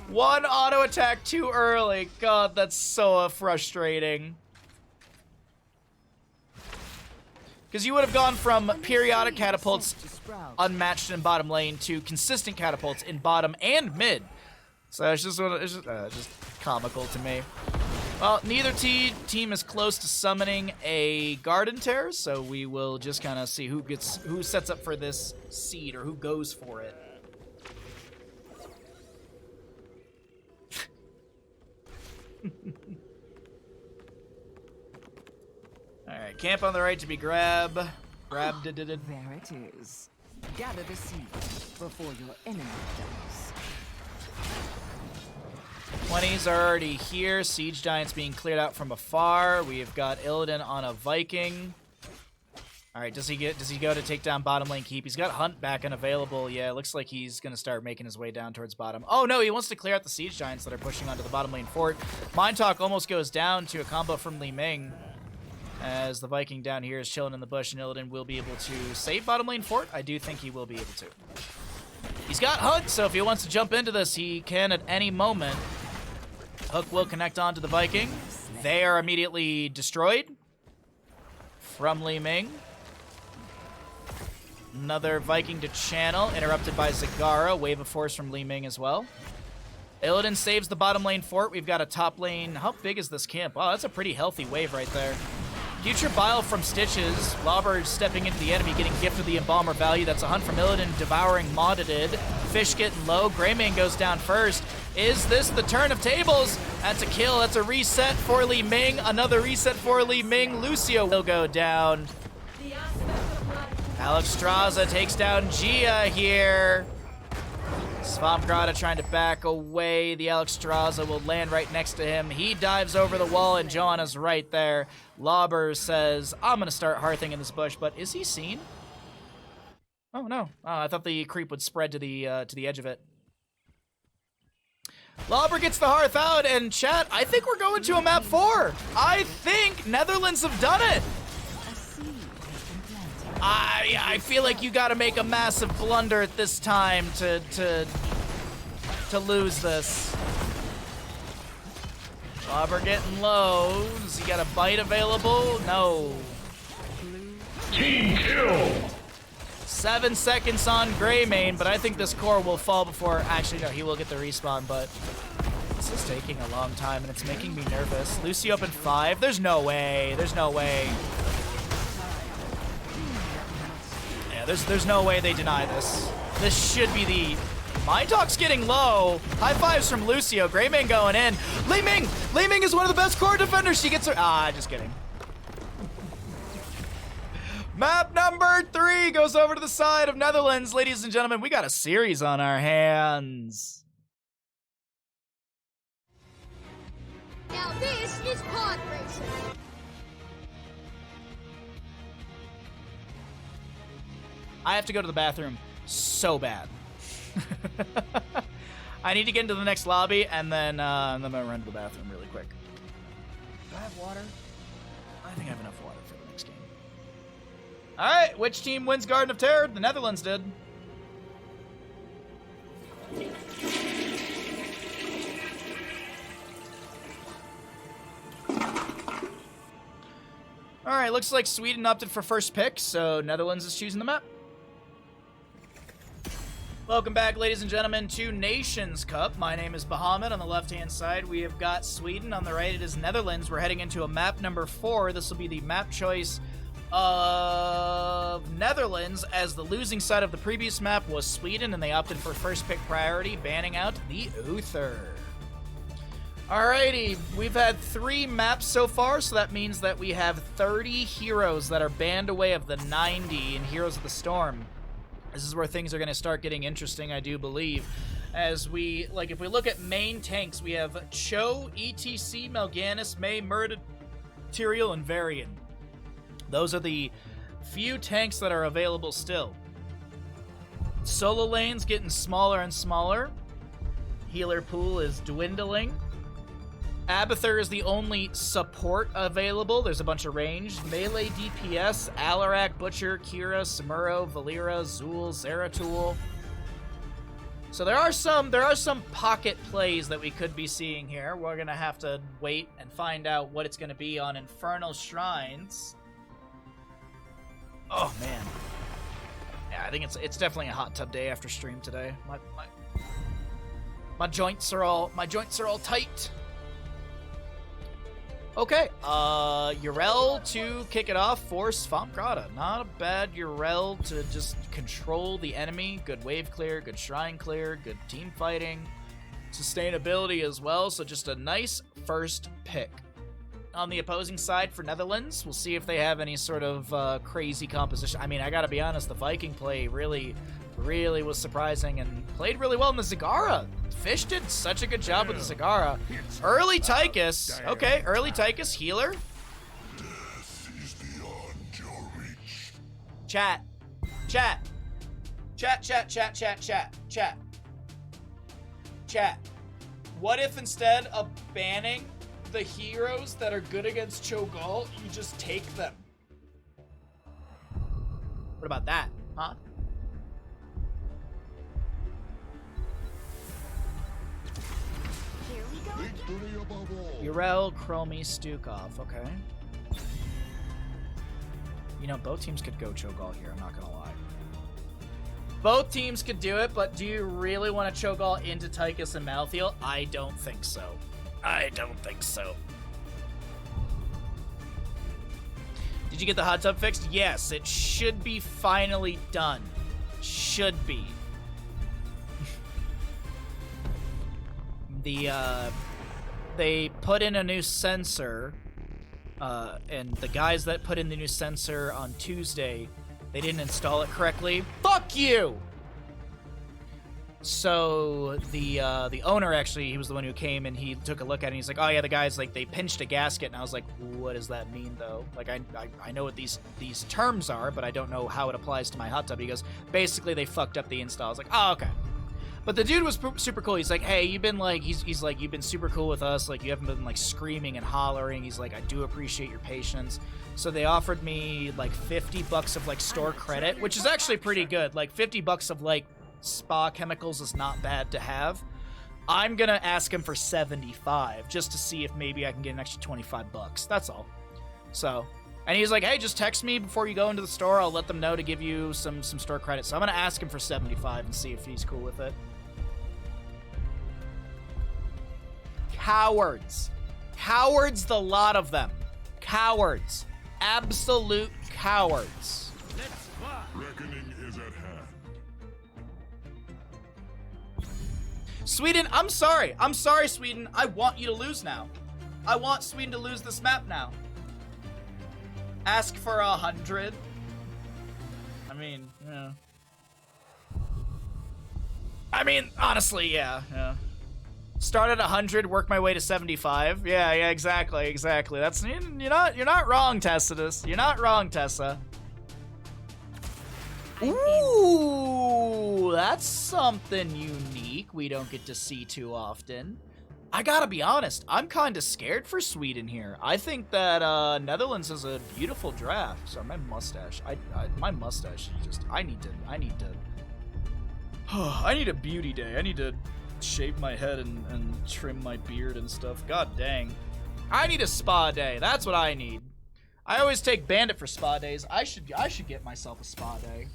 One auto attack too early. God, that's so frustrating. Because you would have gone from periodic catapults unmatched in bottom lane to consistent catapults in bottom and mid. So it's just comical to me. Well, neither team is close to summoning a Garden Tear, so we will just kind of see who sets up for this seed or who goes for it. Alright, camp on the right to be grabbed. There it is. Gather the seed before your enemy does. 20s are already here. Siege Giants being cleared out from afar. We've got Illidan on a Viking. Alright, does he go to take down bottom lane keep? He's got Hunt back and available. Yeah, it looks like he's gonna start making his way down towards bottom. Oh no, he wants to clear out the Siege Giants that are pushing onto the bottom lane fort. Mind Talk almost goes down to a combo from Li Ming. As the Viking down here is chilling in the bush, and Illidan will be able to save bottom lane fort. I do think he will be able to. He's got Hunt, so if he wants to jump into this, he can at any moment. Hook will connect onto the Viking. They are immediately destroyed from Li Ming. Another Viking to channel, interrupted by Zagara. Wave of Force from Li Ming as well. Illidan saves the bottom lane fort. We've got a top lane. How big is this camp? Wow, that's a pretty healthy wave right there. Future Bile from Stitches. Lobber stepping into the enemy, getting gifted the Embalmer value. That's a hunt from Illidan, devouring Maudited. Fish getting low. Greymane goes down first. Is this the turn of tables? That's a kill. That's a reset for Li Ming. Another reset for Li Ming. Lucio will go down. Alexstrasza takes down Gia here. Swamp Grotto trying to back away. The Alexstrasza will land right next to him. He dives over the wall, and Joanna's right there. Lobber says, I'm going to start hearthing in this bush, but is he seen? Oh, no. Oh, I thought the creep would spread to the edge of it. Lobber gets the hearth out, and chat, I think we're going to a map 4. I think Netherlands have done it. I feel like you got to make a massive blunder at this time to lose this. Lobber getting low. Does he got a bite available? No. Team kill! 7 seconds on Greymane, but I think this core will fall before... Actually, no, he will get the respawn, but this is taking a long time, and it's making me nervous. Lucy up in 5. There's no way. There's no way. Yeah, there's no way they deny this. This should be the... Mind Talk's getting low. High fives from Lucio. Greymane going in. Li Ming! Li Ming is one of the best core defenders. She gets her... just kidding. Map number 3 goes over to the side of Netherlands. Ladies and gentlemen, we got a series on our hands. Now this is pod racing. I have to go to the bathroom so bad. I need to get into the next lobby, and then I'm gonna run to the bathroom really quick. Do I have water? I think I have enough water for the next game. All right, which team wins Garden of Terror? The Netherlands did. All right, looks like Sweden opted for first pick, so Netherlands is choosing the map. Welcome back, ladies and gentlemen, to Nations Cup. My name is Bahamut. On the left-hand side, we have got Sweden. On the right, it is Netherlands. We're heading into a map number 4. This will be the map choice of Netherlands, as the losing side of the previous map was Sweden, and they opted for first pick priority, banning out the Uther. Alrighty, we've had 3 maps so far, so that means that we have 30 heroes that are banned away of the 90 in Heroes of the Storm. This is where things are going to start getting interesting, I do believe. As we, like, if we look at main tanks, we have Cho, ETC, Melganis, May, Murda, Tyrael, and Varian. Those are the few tanks that are available still. Solo lanes getting smaller and smaller. Healer pool is dwindling. Abathur is the only support available. There's a bunch of ranged. Melee DPS, Alarak, Butcher, Kira, Samuro, Valera, Zul, Zeratul. So there are some pocket plays that we could be seeing here. We're gonna have to wait and find out what it's gonna be on Infernal Shrines. Oh man. Yeah, I think it's definitely a hot tub day after stream today. My joints are all tight. Okay, Yrel to kick it off for Svampgrada. Not a bad Yrel to just control the enemy. Good wave clear, good shrine clear, good team fighting. Sustainability as well, so just a nice first pick. On the opposing side for Netherlands, we'll see if they have any sort of crazy composition. I mean, I gotta be honest, the Viking play really was surprising and played really well in the Zagara. Fish did such a good job with the Zagara. Early Tychus. Okay, early Tychus, healer. Death is beyond your reach. Chat. What if instead of banning the heroes that are good against Cho'Gall, you just take them? What about that, huh? Victory above all. Yrel, Chromie, Stukov, okay. You know, both teams could go Cho'Gall here, I'm not gonna lie. Both teams could do it, but do you really want to Cho'Gall into Tychus and Malthael? I don't think so. Did you get the hot tub fixed? Yes, it should be finally done. Should be. They put in a new sensor, and the guys that put in the new sensor on Tuesday, they didn't install it correctly. Fuck you! So the owner, actually, he was the one who came and he took a look at it and he's like, oh yeah, the guys, like, they pinched a gasket, and I was like, what does that mean though? Like, I know what these terms are, but I don't know how it applies to my hot tub. He goes, basically they fucked up the install. I was like, oh, okay. But the dude was super cool. He's like, hey, you've been like, he's like, you've been super cool with us. Like, you haven't been like screaming and hollering. He's like, I do appreciate your patience. So they offered me like $50 of like store credit, which is actually pretty good. Like $50 of like spa chemicals is not bad to have. I'm gonna ask him for 75 just to see if maybe I can get an extra $25. That's all. So, and he's like, hey, just text me before you go into the store. I'll let them know to give you some store credit. So I'm gonna ask him for 75 and see if he's cool with it. Cowards. Cowards, the lot of them. Cowards. Absolute cowards. Reckoning is at hand. Sweden, I'm sorry. I'm sorry, Sweden. I want you to lose now. I want Sweden to lose this map now. Ask for 100. I mean, yeah. I mean, honestly, yeah. Start at 100, work my way to 75. Yeah, exactly. That's you're not wrong, Tacitus. You're not wrong, Tessa. Ooh, that's something unique we don't get to see too often. I gotta be honest, I'm kind of scared for Sweden here. I think that Netherlands is a beautiful draft. Sorry, my mustache. My mustache is just. I need a beauty day. I need to shave my head and trim my beard and stuff. God dang. I need a spa day. That's what I need. I always take Bandit for spa days. I should get myself a spa day.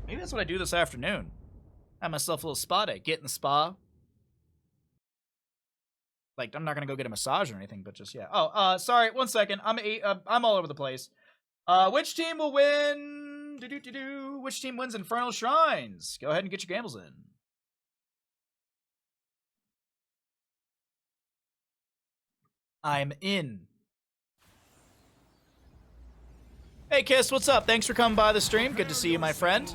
Maybe that's what I do this afternoon. Have myself a little spa day. Get in the spa. Like, I'm not gonna go get a massage or anything, but just, yeah. Oh, sorry, 1 second. I'm all over the place. Which team will win? Which team wins Infernal Shrines? Go ahead and get your gambles in. I'm in. Hey, Kiss, what's up? Thanks for coming by the stream. Good to see you, my friend.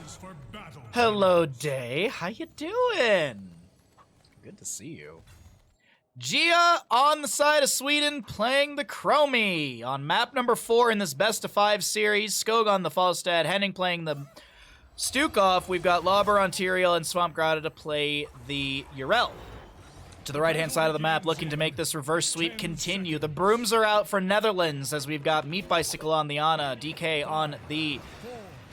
Hello, Day. How you doing? Good to see you. Gia on the side of Sweden playing the Chromie on map number 4 in this best of 5 series. Skog on the Falstad, Henning playing the Stukov. We've got Lauber on Tyrael and Swampgrada to play the Urel. To the right-hand side of the map, looking to make this reverse sweep continue. The brooms are out for Netherlands as we've got Meat Bicycle on the Ana, DK on the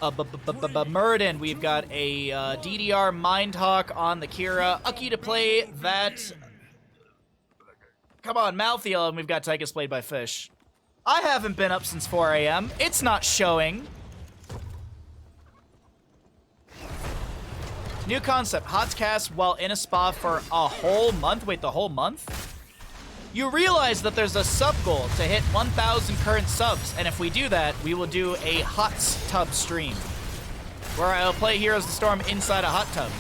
Muradin. We've got a DDR Mindhawk on the Kira. Ucky to play that... Come on, Malthiel, and we've got Tychus played by Fish. I haven't been up since 4 a.m. It's not showing. New concept, HOTS cast while in a spa for a whole month. Wait, the whole month? You realize that there's a sub goal to hit 1,000 current subs, and if we do that, we will do a HOTS tub stream, where I'll play Heroes of the Storm inside a hot tub.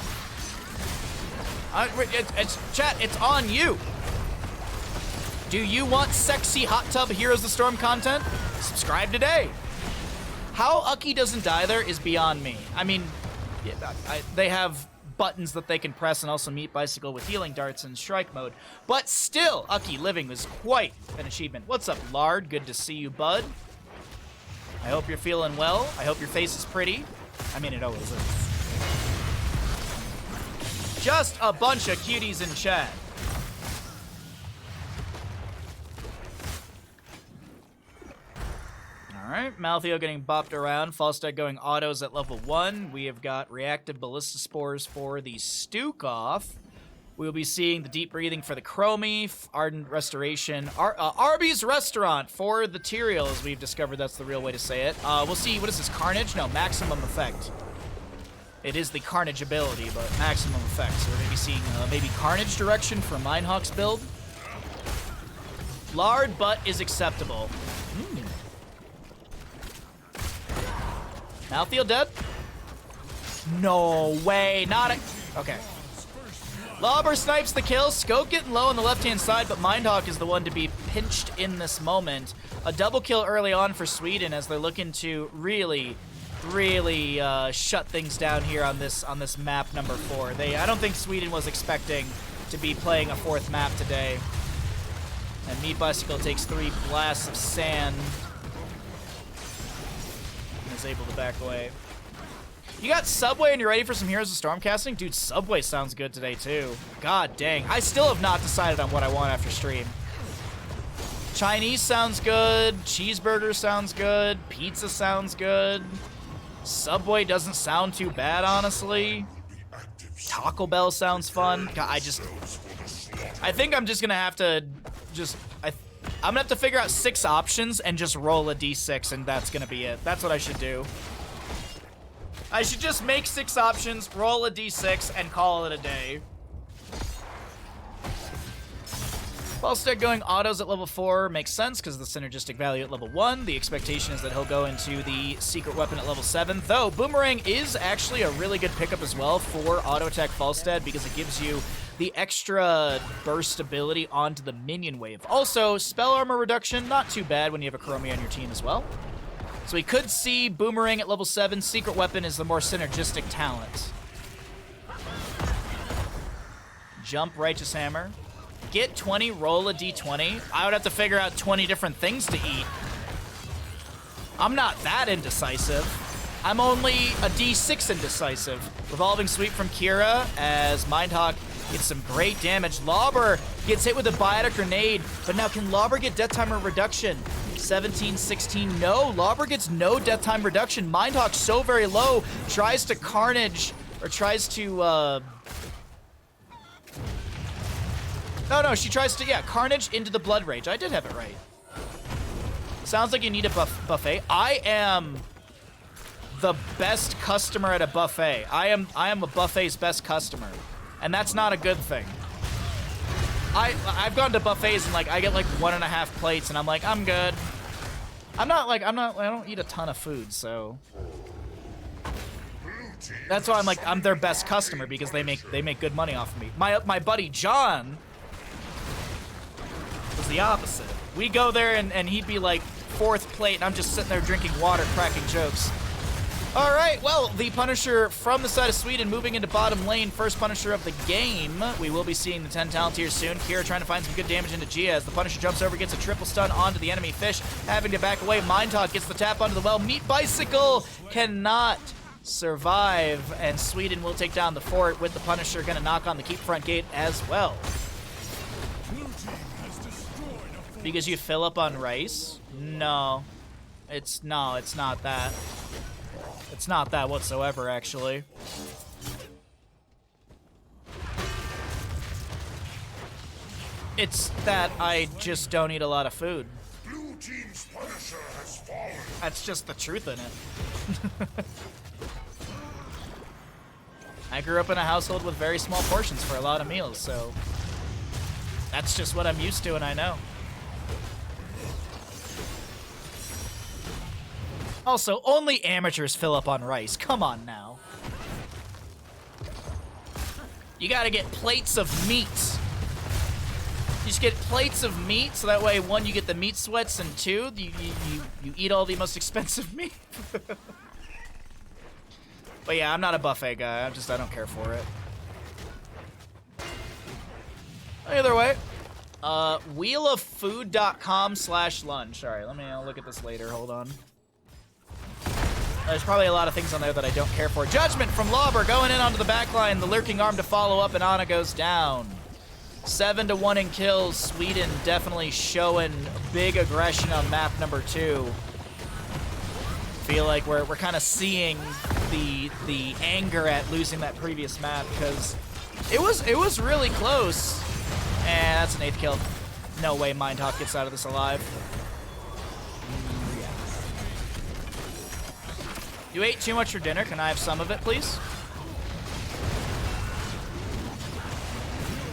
Chat, it's on you. Do you want sexy hot tub Heroes of the Storm content? Subscribe today. How Ucky doesn't die there is beyond me. I mean, yeah, they have buttons that they can press and also Meat Bicycle with healing darts in strike mode. But still, Ucky living was quite an achievement. What's up, Lard? Good to see you, bud. I hope you're feeling well. I hope your face is pretty. I mean, it always is. Just a bunch of cuties in chat. Alright, Maltheo getting bopped around. Falstad going autos at level 1. We have got reactive ballista spores for the Stukov. We'll be seeing the deep breathing for the Chromie, Ardent Restoration, Arby's Restaurant for the Tyrael, as we've discovered that's the real way to say it. We'll see, what is this, Carnage? No, Maximum Effect. It is the Carnage ability, but Maximum Effect. So we're going to be seeing maybe Carnage direction for Mindhawk's build. Lard butt is acceptable. Malthiel dead? No way, not a... Okay. Lauber snipes the kill. Scope getting low on the left-hand side, but Mindhawk is the one to be pinched in this moment. A double kill early on for Sweden as they're looking to really shut things down here on this map number 4. I don't think Sweden was expecting to be playing a 4th map today. And Meat Bicycle takes 3 blasts of sand. Is able to back away. You got Subway and you're ready for some Heroes of Storm casting? Dude, Subway sounds good today too. God dang. I still have not decided on what I want after stream. Chinese sounds good. Cheeseburger sounds good. Pizza sounds good. Subway doesn't sound too bad, honestly. Taco Bell sounds fun. God, I think I'm just gonna have to I'm gonna have to figure out 6 options and just roll a d6, and that's gonna be it. That's what I should do. I should just make 6 options, roll a d6, and call it a day. Falstad going autos at level 4 makes sense because of the synergistic value at level 1. The expectation is that he'll go into the secret weapon at level 7, though Boomerang is actually a really good pickup as well for auto attack Falstad because it gives you the extra burst ability onto the minion wave. Also, spell armor reduction, not too bad when you have a Chromie on your team as well. So we could see Boomerang at level 7. Secret weapon is the more synergistic talent. Jump, Righteous Hammer. Get 20, roll a d20. I would have to figure out 20 different things to eat. I'm not that indecisive. I'm only a d6 indecisive. Revolving Sweep from Kira as Mindhawk gets some great damage. Lauber gets hit with a biotic grenade, but now can Lauber get death timer reduction? 17, 16, no. Lauber gets no death time reduction. Mindhawk so very low, tries to Carnage, or tries to, No, she tries to, yeah, Carnage into the Blood Rage. I did have it right. Sounds like you need a buffet. I am the best customer at a buffet. I am a buffet's best customer, and that's not a good thing. I've gone to buffets and like I get like 1.5 plates, and I'm like, I'm good. I don't eat a ton of food, so that's why I'm their best customer, because they make good money off of me. My buddy John was the opposite. We go there and he'd be like 4th plate, and I'm just sitting there drinking water, cracking jokes. All right, well, the Punisher from the side of Sweden moving into bottom lane, first Punisher of the game. We will be seeing the 10 talent here soon. Kira trying to find some good damage into Gia as the Punisher jumps over, gets a triple stun onto the enemy Fish, having to back away. Mindtalk gets the tap onto the well. Meat Bicycle cannot survive, and Sweden will take down the fort with the Punisher gonna knock on the keep front gate as well. Because you fill up on rice? No. It's not that. It's not that whatsoever, actually. It's that I just don't eat a lot of food. Blue team's Punisher has fallen. That's just the truth in it. I grew up in a household with very small portions for a lot of meals, so that's just what I'm used to, and I know. Also, only amateurs fill up on rice. Come on now. You gotta get plates of meat. You just get plates of meat, so that way, 1, you get the meat sweats, and 2, you eat all the most expensive meat. But yeah, I'm not a buffet guy. I don't care for it. Either way, wheeloffood.com/lunch. All right, I'll look at this later. Hold on. There's probably a lot of things on there that I don't care for. Judgment from Lauber going in onto the back line. The lurking arm to follow up, and Ana goes down. 7-1 in kills. Sweden definitely showing big aggression on map number 2. Feel like we're kind of seeing the anger at losing that previous map, because it was really close. And that's an 8th kill. No way Mindhawk gets out of this alive. You ate too much for dinner. Can I have some of it, please?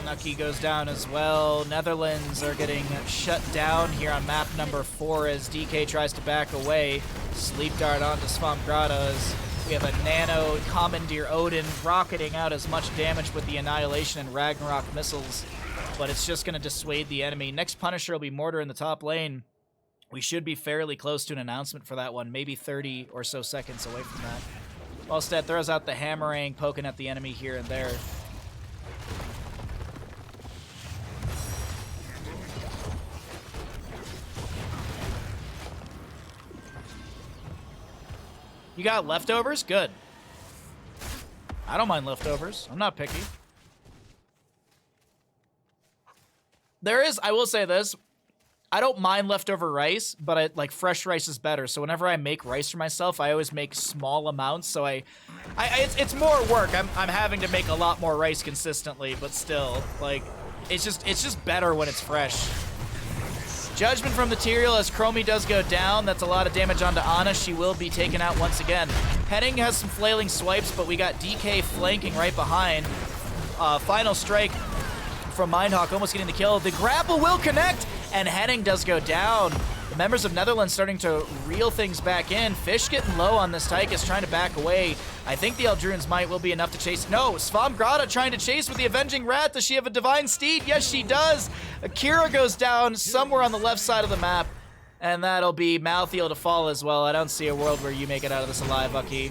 Nucky goes down as well. Netherlands are getting shut down here on map number 4 as DK tries to back away. Sleep dart onto Svamgrada as we have a Nano Commandeer Odin rocketing out as much damage with the Annihilation and Ragnarok missiles, but it's just going to dissuade the enemy. Next Punisher will be Mortar in the top lane. We should be fairly close to an announcement for that one, maybe 30 or so seconds away from that. Wallstead throws out the Hammerang, poking at the enemy here and there. You got leftovers? Good. I don't mind leftovers. I'm not picky. I will say this, I don't mind leftover rice, but like fresh rice is better. So whenever I make rice for myself, I always make small amounts. So it's more work. I'm having to make a lot more rice consistently, but still, like, it's just better when it's fresh. Judgment from the Tyrael as Chromie does go down. That's a lot of damage onto Ana. She will be taken out once again. Henning has some flailing swipes, but we got DK flanking right behind. Final strike from Mindhawk, almost getting the kill. The grapple will connect, and Henning does go down. The members of Netherlands starting to reel things back in. Fish getting low on this Tychus, trying to back away. I think the Eldruin's might will be enough to chase. No, Svamgrada trying to chase with the Avenging Rat. Does she have a Divine Steed? Yes, she does. Akira goes down somewhere on the left side of the map, and that'll be Malthiel to fall as well. I don't see a world where you make it out of this alive, Ucky.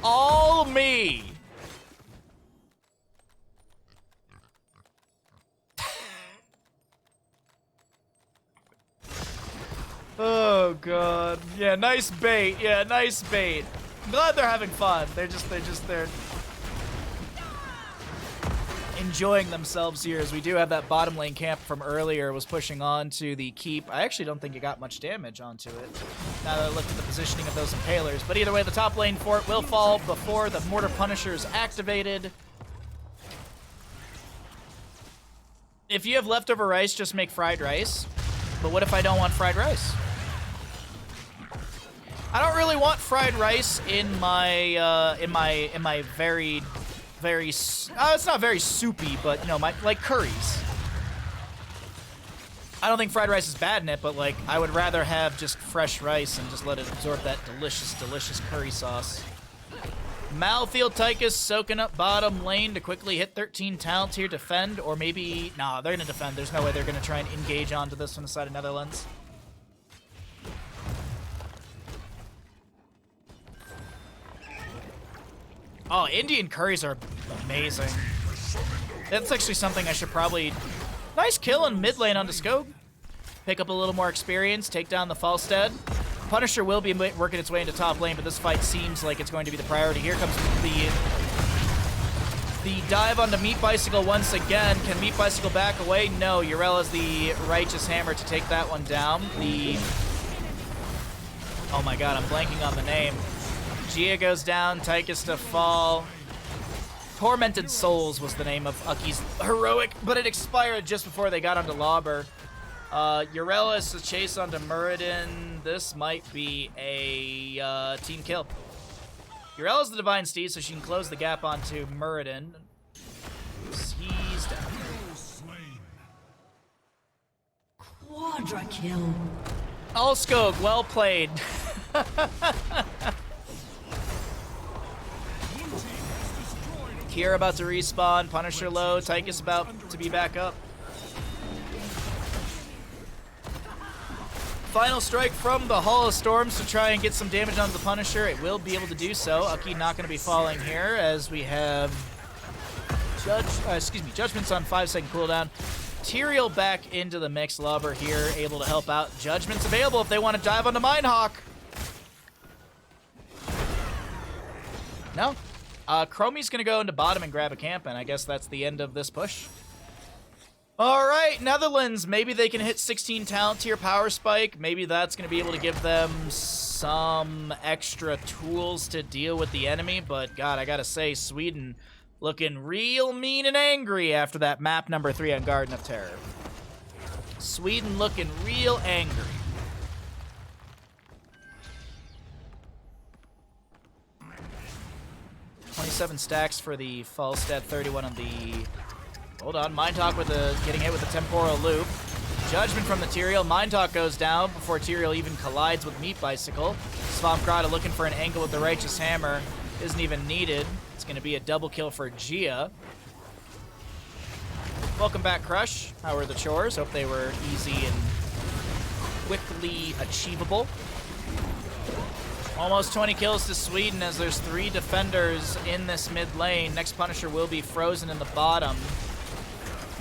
All me. Oh god. Yeah, nice bait. Yeah, nice bait. I'm glad they're having fun. They're enjoying themselves here, as we do have that bottom lane camp from earlier was pushing on to the keep. I actually don't think it got much damage onto it, now that I looked at the positioning of those impalers. But either way, the top lane fort will fall before the Mortar Punisher is activated. If you have leftover rice, just make fried rice. But what if I don't want fried rice? I don't really want fried rice in my very, it's not very soupy, but you know, my like curries. I don't think fried rice is bad in it, but like I would rather have just fresh rice and just let it absorb that delicious, delicious curry sauce. Malfield Tychus soaking up bottom lane to quickly hit 13 talents here, defend, or maybe... Nah, they're going to defend. There's no way they're going to try and engage onto this from the side of Netherlands. Oh, Indian curries are amazing. That's actually something I should probably... Nice kill in mid lane on Skog. Pick up a little more experience, take down the Falstead. Punisher will be working its way into top lane, but this fight seems like it's going to be the priority. Here comes the dive onto Meat Bicycle once again. Can Meat Bicycle back away? No. Urella's the Righteous Hammer to take that one down. Oh my god, I'm blanking on the name. Gia goes down, Tychus to fall. Tormented Souls was the name of Uki's heroic, but it expired just before they got onto Lauber. Urella is to chase onto Muradin. This might be a team kill. Urella's the Divine Steed, so she can close the gap onto Muradin. He's down. Quadra kill. Skog, well played. Kier about to respawn, Punisher low, Tychus about to be back up. Final strike from the Hall of Storms to try and get some damage onto the Punisher. It will be able to do so. Uki not going to be falling here as we have Judgment's on 5-second cooldown. Tyrael back into the mix. Lauber here able to help out. Judgment's available if they want to dive onto Mindhawk. No. Chromie's going to go into bottom and grab a camp, and I guess that's the end of this push. All right, Netherlands, maybe they can hit 16 talent tier power spike. Maybe that's going to be able to give them some extra tools to deal with the enemy. But, God, I got to say, Sweden looking real mean and angry after that map number 3 on Garden of Terror. Sweden looking real angry. $27 stacks for the Falstead, 31 on the... Hold on, Mindtalk with getting hit with the Temporal Loop. Judgment from the Tyrael. Mindtalk goes down before Tyrael even collides with Meat Bicycle. Svampgrada looking for an angle with the Righteous Hammer. Isn't even needed. It's going to be a double kill for Gia. Welcome back, Crush. How were the chores? Hope they were easy and quickly achievable. Almost 20 kills to Sweden as there's 3 defenders in this mid lane. Next Punisher will be frozen in the bottom.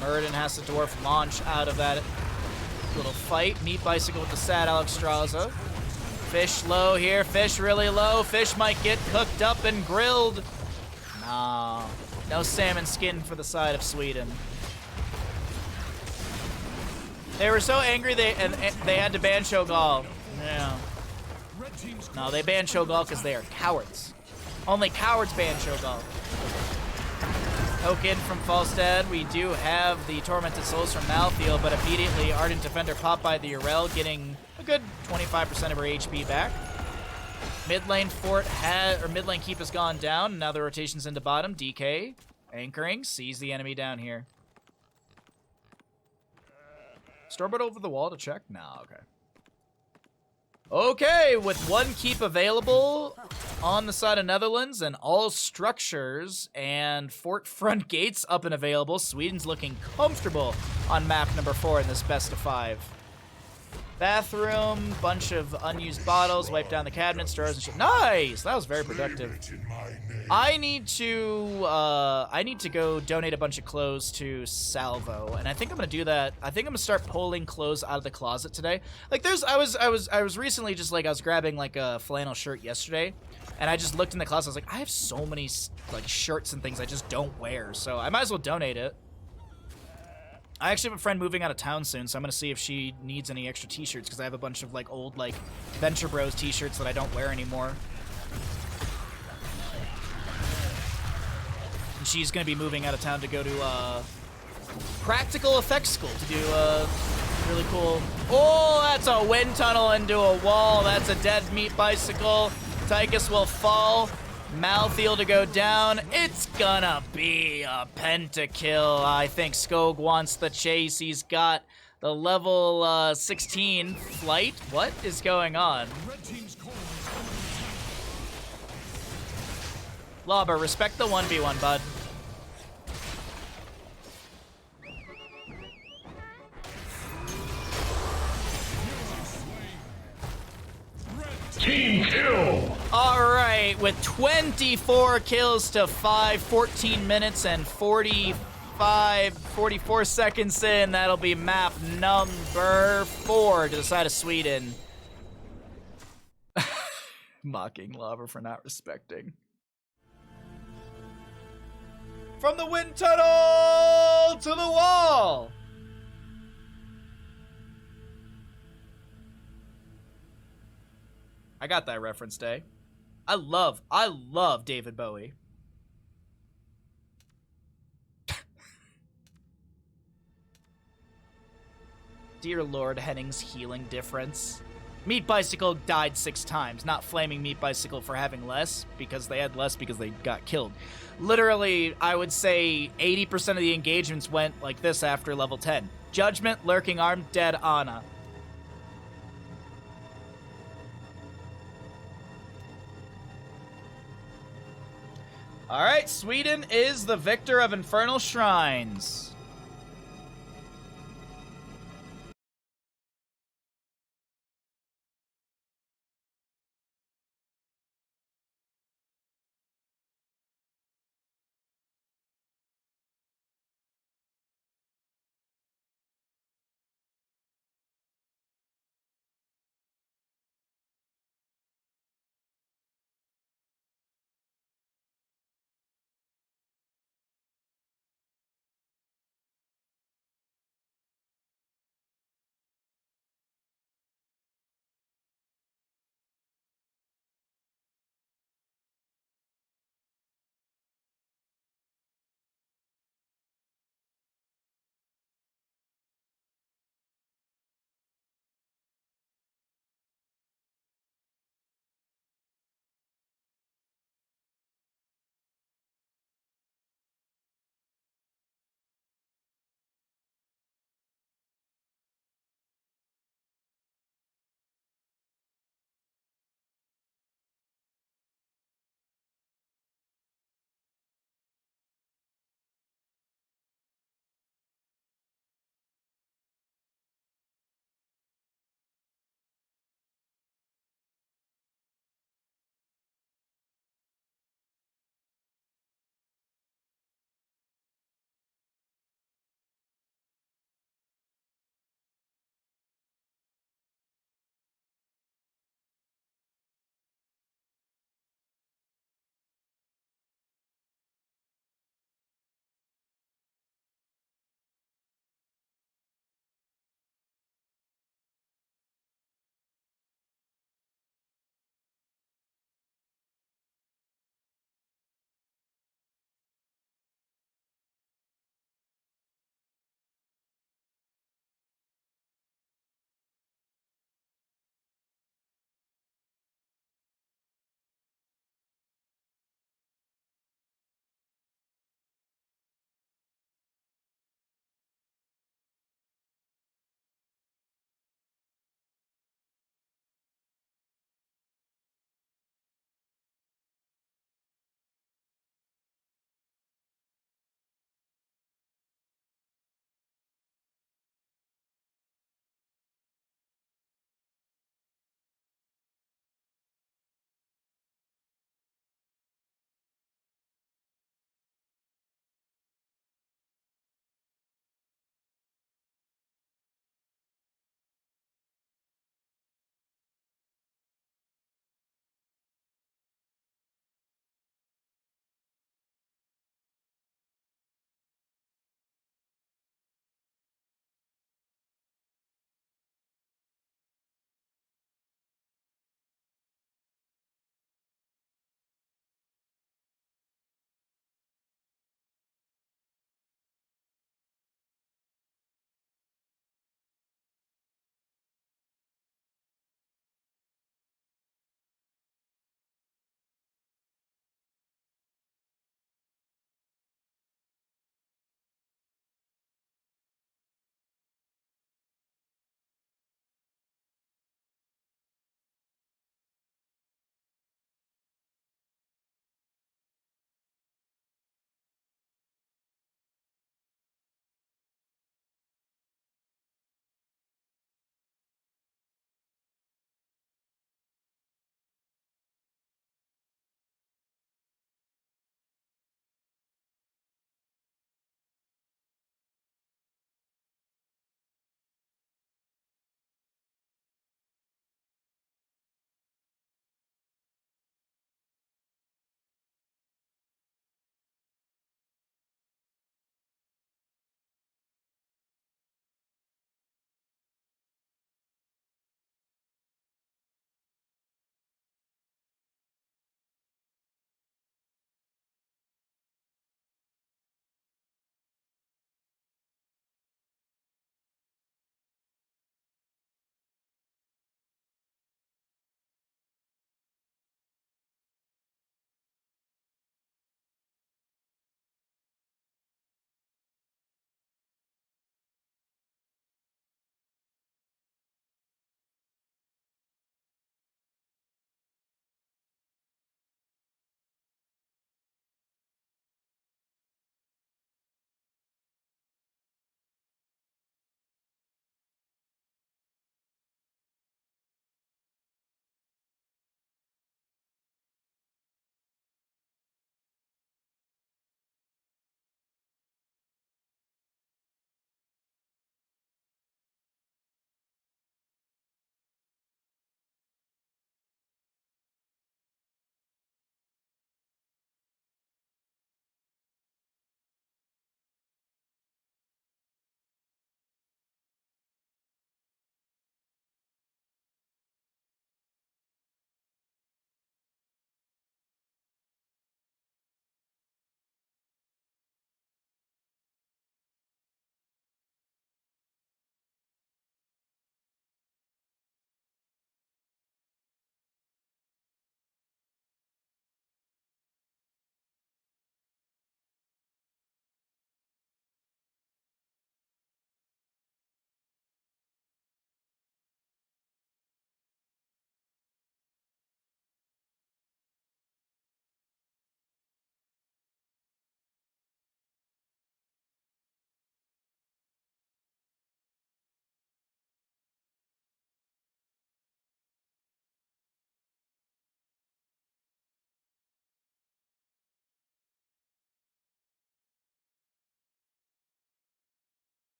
Muradin has to dwarf launch out of that little fight. Meat Bicycle with the sad Alexstrasza. Fish low here. Fish really low. Fish might get cooked up and grilled. No. No salmon skin for the side of Sweden. They were so angry they had to ban Shogal. Yeah. No, they banned Shogal because they are cowards. Only cowards ban Shogal. Token from Falstead. We do have the Tormented Souls from Malfield, but immediately Ardent Defender popped by the Urel, getting a good 25% of her HP back. Mid lane fort mid lane keep has gone down. Now the rotation's into bottom. DK anchoring, sees the enemy down here. Stormbird over the wall to check? No, okay. Okay, with 1 keep available on the side of Netherlands and all structures and fort front gates up and available, Sweden's looking comfortable on map number 4 in this best of 5. Bathroom, bunch of unused bottles, wipe down the cabinets, drawers, and shit. Nice! That was very productive. I need to go donate a bunch of clothes to Salvo, and I think I'm gonna do that. I think I'm gonna start pulling clothes out of the closet today. Like I was recently just like I was grabbing like a flannel shirt yesterday, and I just looked in the closet. I was like, I have so many like shirts and things I just don't wear, so I might as well donate it. I actually have a friend moving out of town soon, so I'm gonna see if she needs any extra t-shirts because I have a bunch of like old like Venture Bros t-shirts that I don't wear anymore. And she's going to be moving out of town to go to Practical Effects School to do really cool. Oh, that's a wind tunnel into a wall. That's a dead meat bicycle. Tychus will fall. Malthiel to go down. It's gonna be a pentakill. I think Skog wants the chase. He's got the level 16 flight. What is going on? Lobber, respect the 1v1, bud. Team kill! All right, with 24 kills to 5, 14 minutes and 44 seconds in, that'll be map number 4 to the side of Sweden. Mocking Lava for not respecting. From the wind tunnel to the wall! I got that reference, Day. I love David Bowie. Dear Lord, Henning's healing difference. Meat Bicycle died 6 times, not flaming Meat Bicycle for having less, because they had less because they got killed. Literally, I would say 80% of the engagements went like this after level 10. Judgment, Lurking Arm, Dead Ana. All right, Sweden is the victor of Infernal Shrines.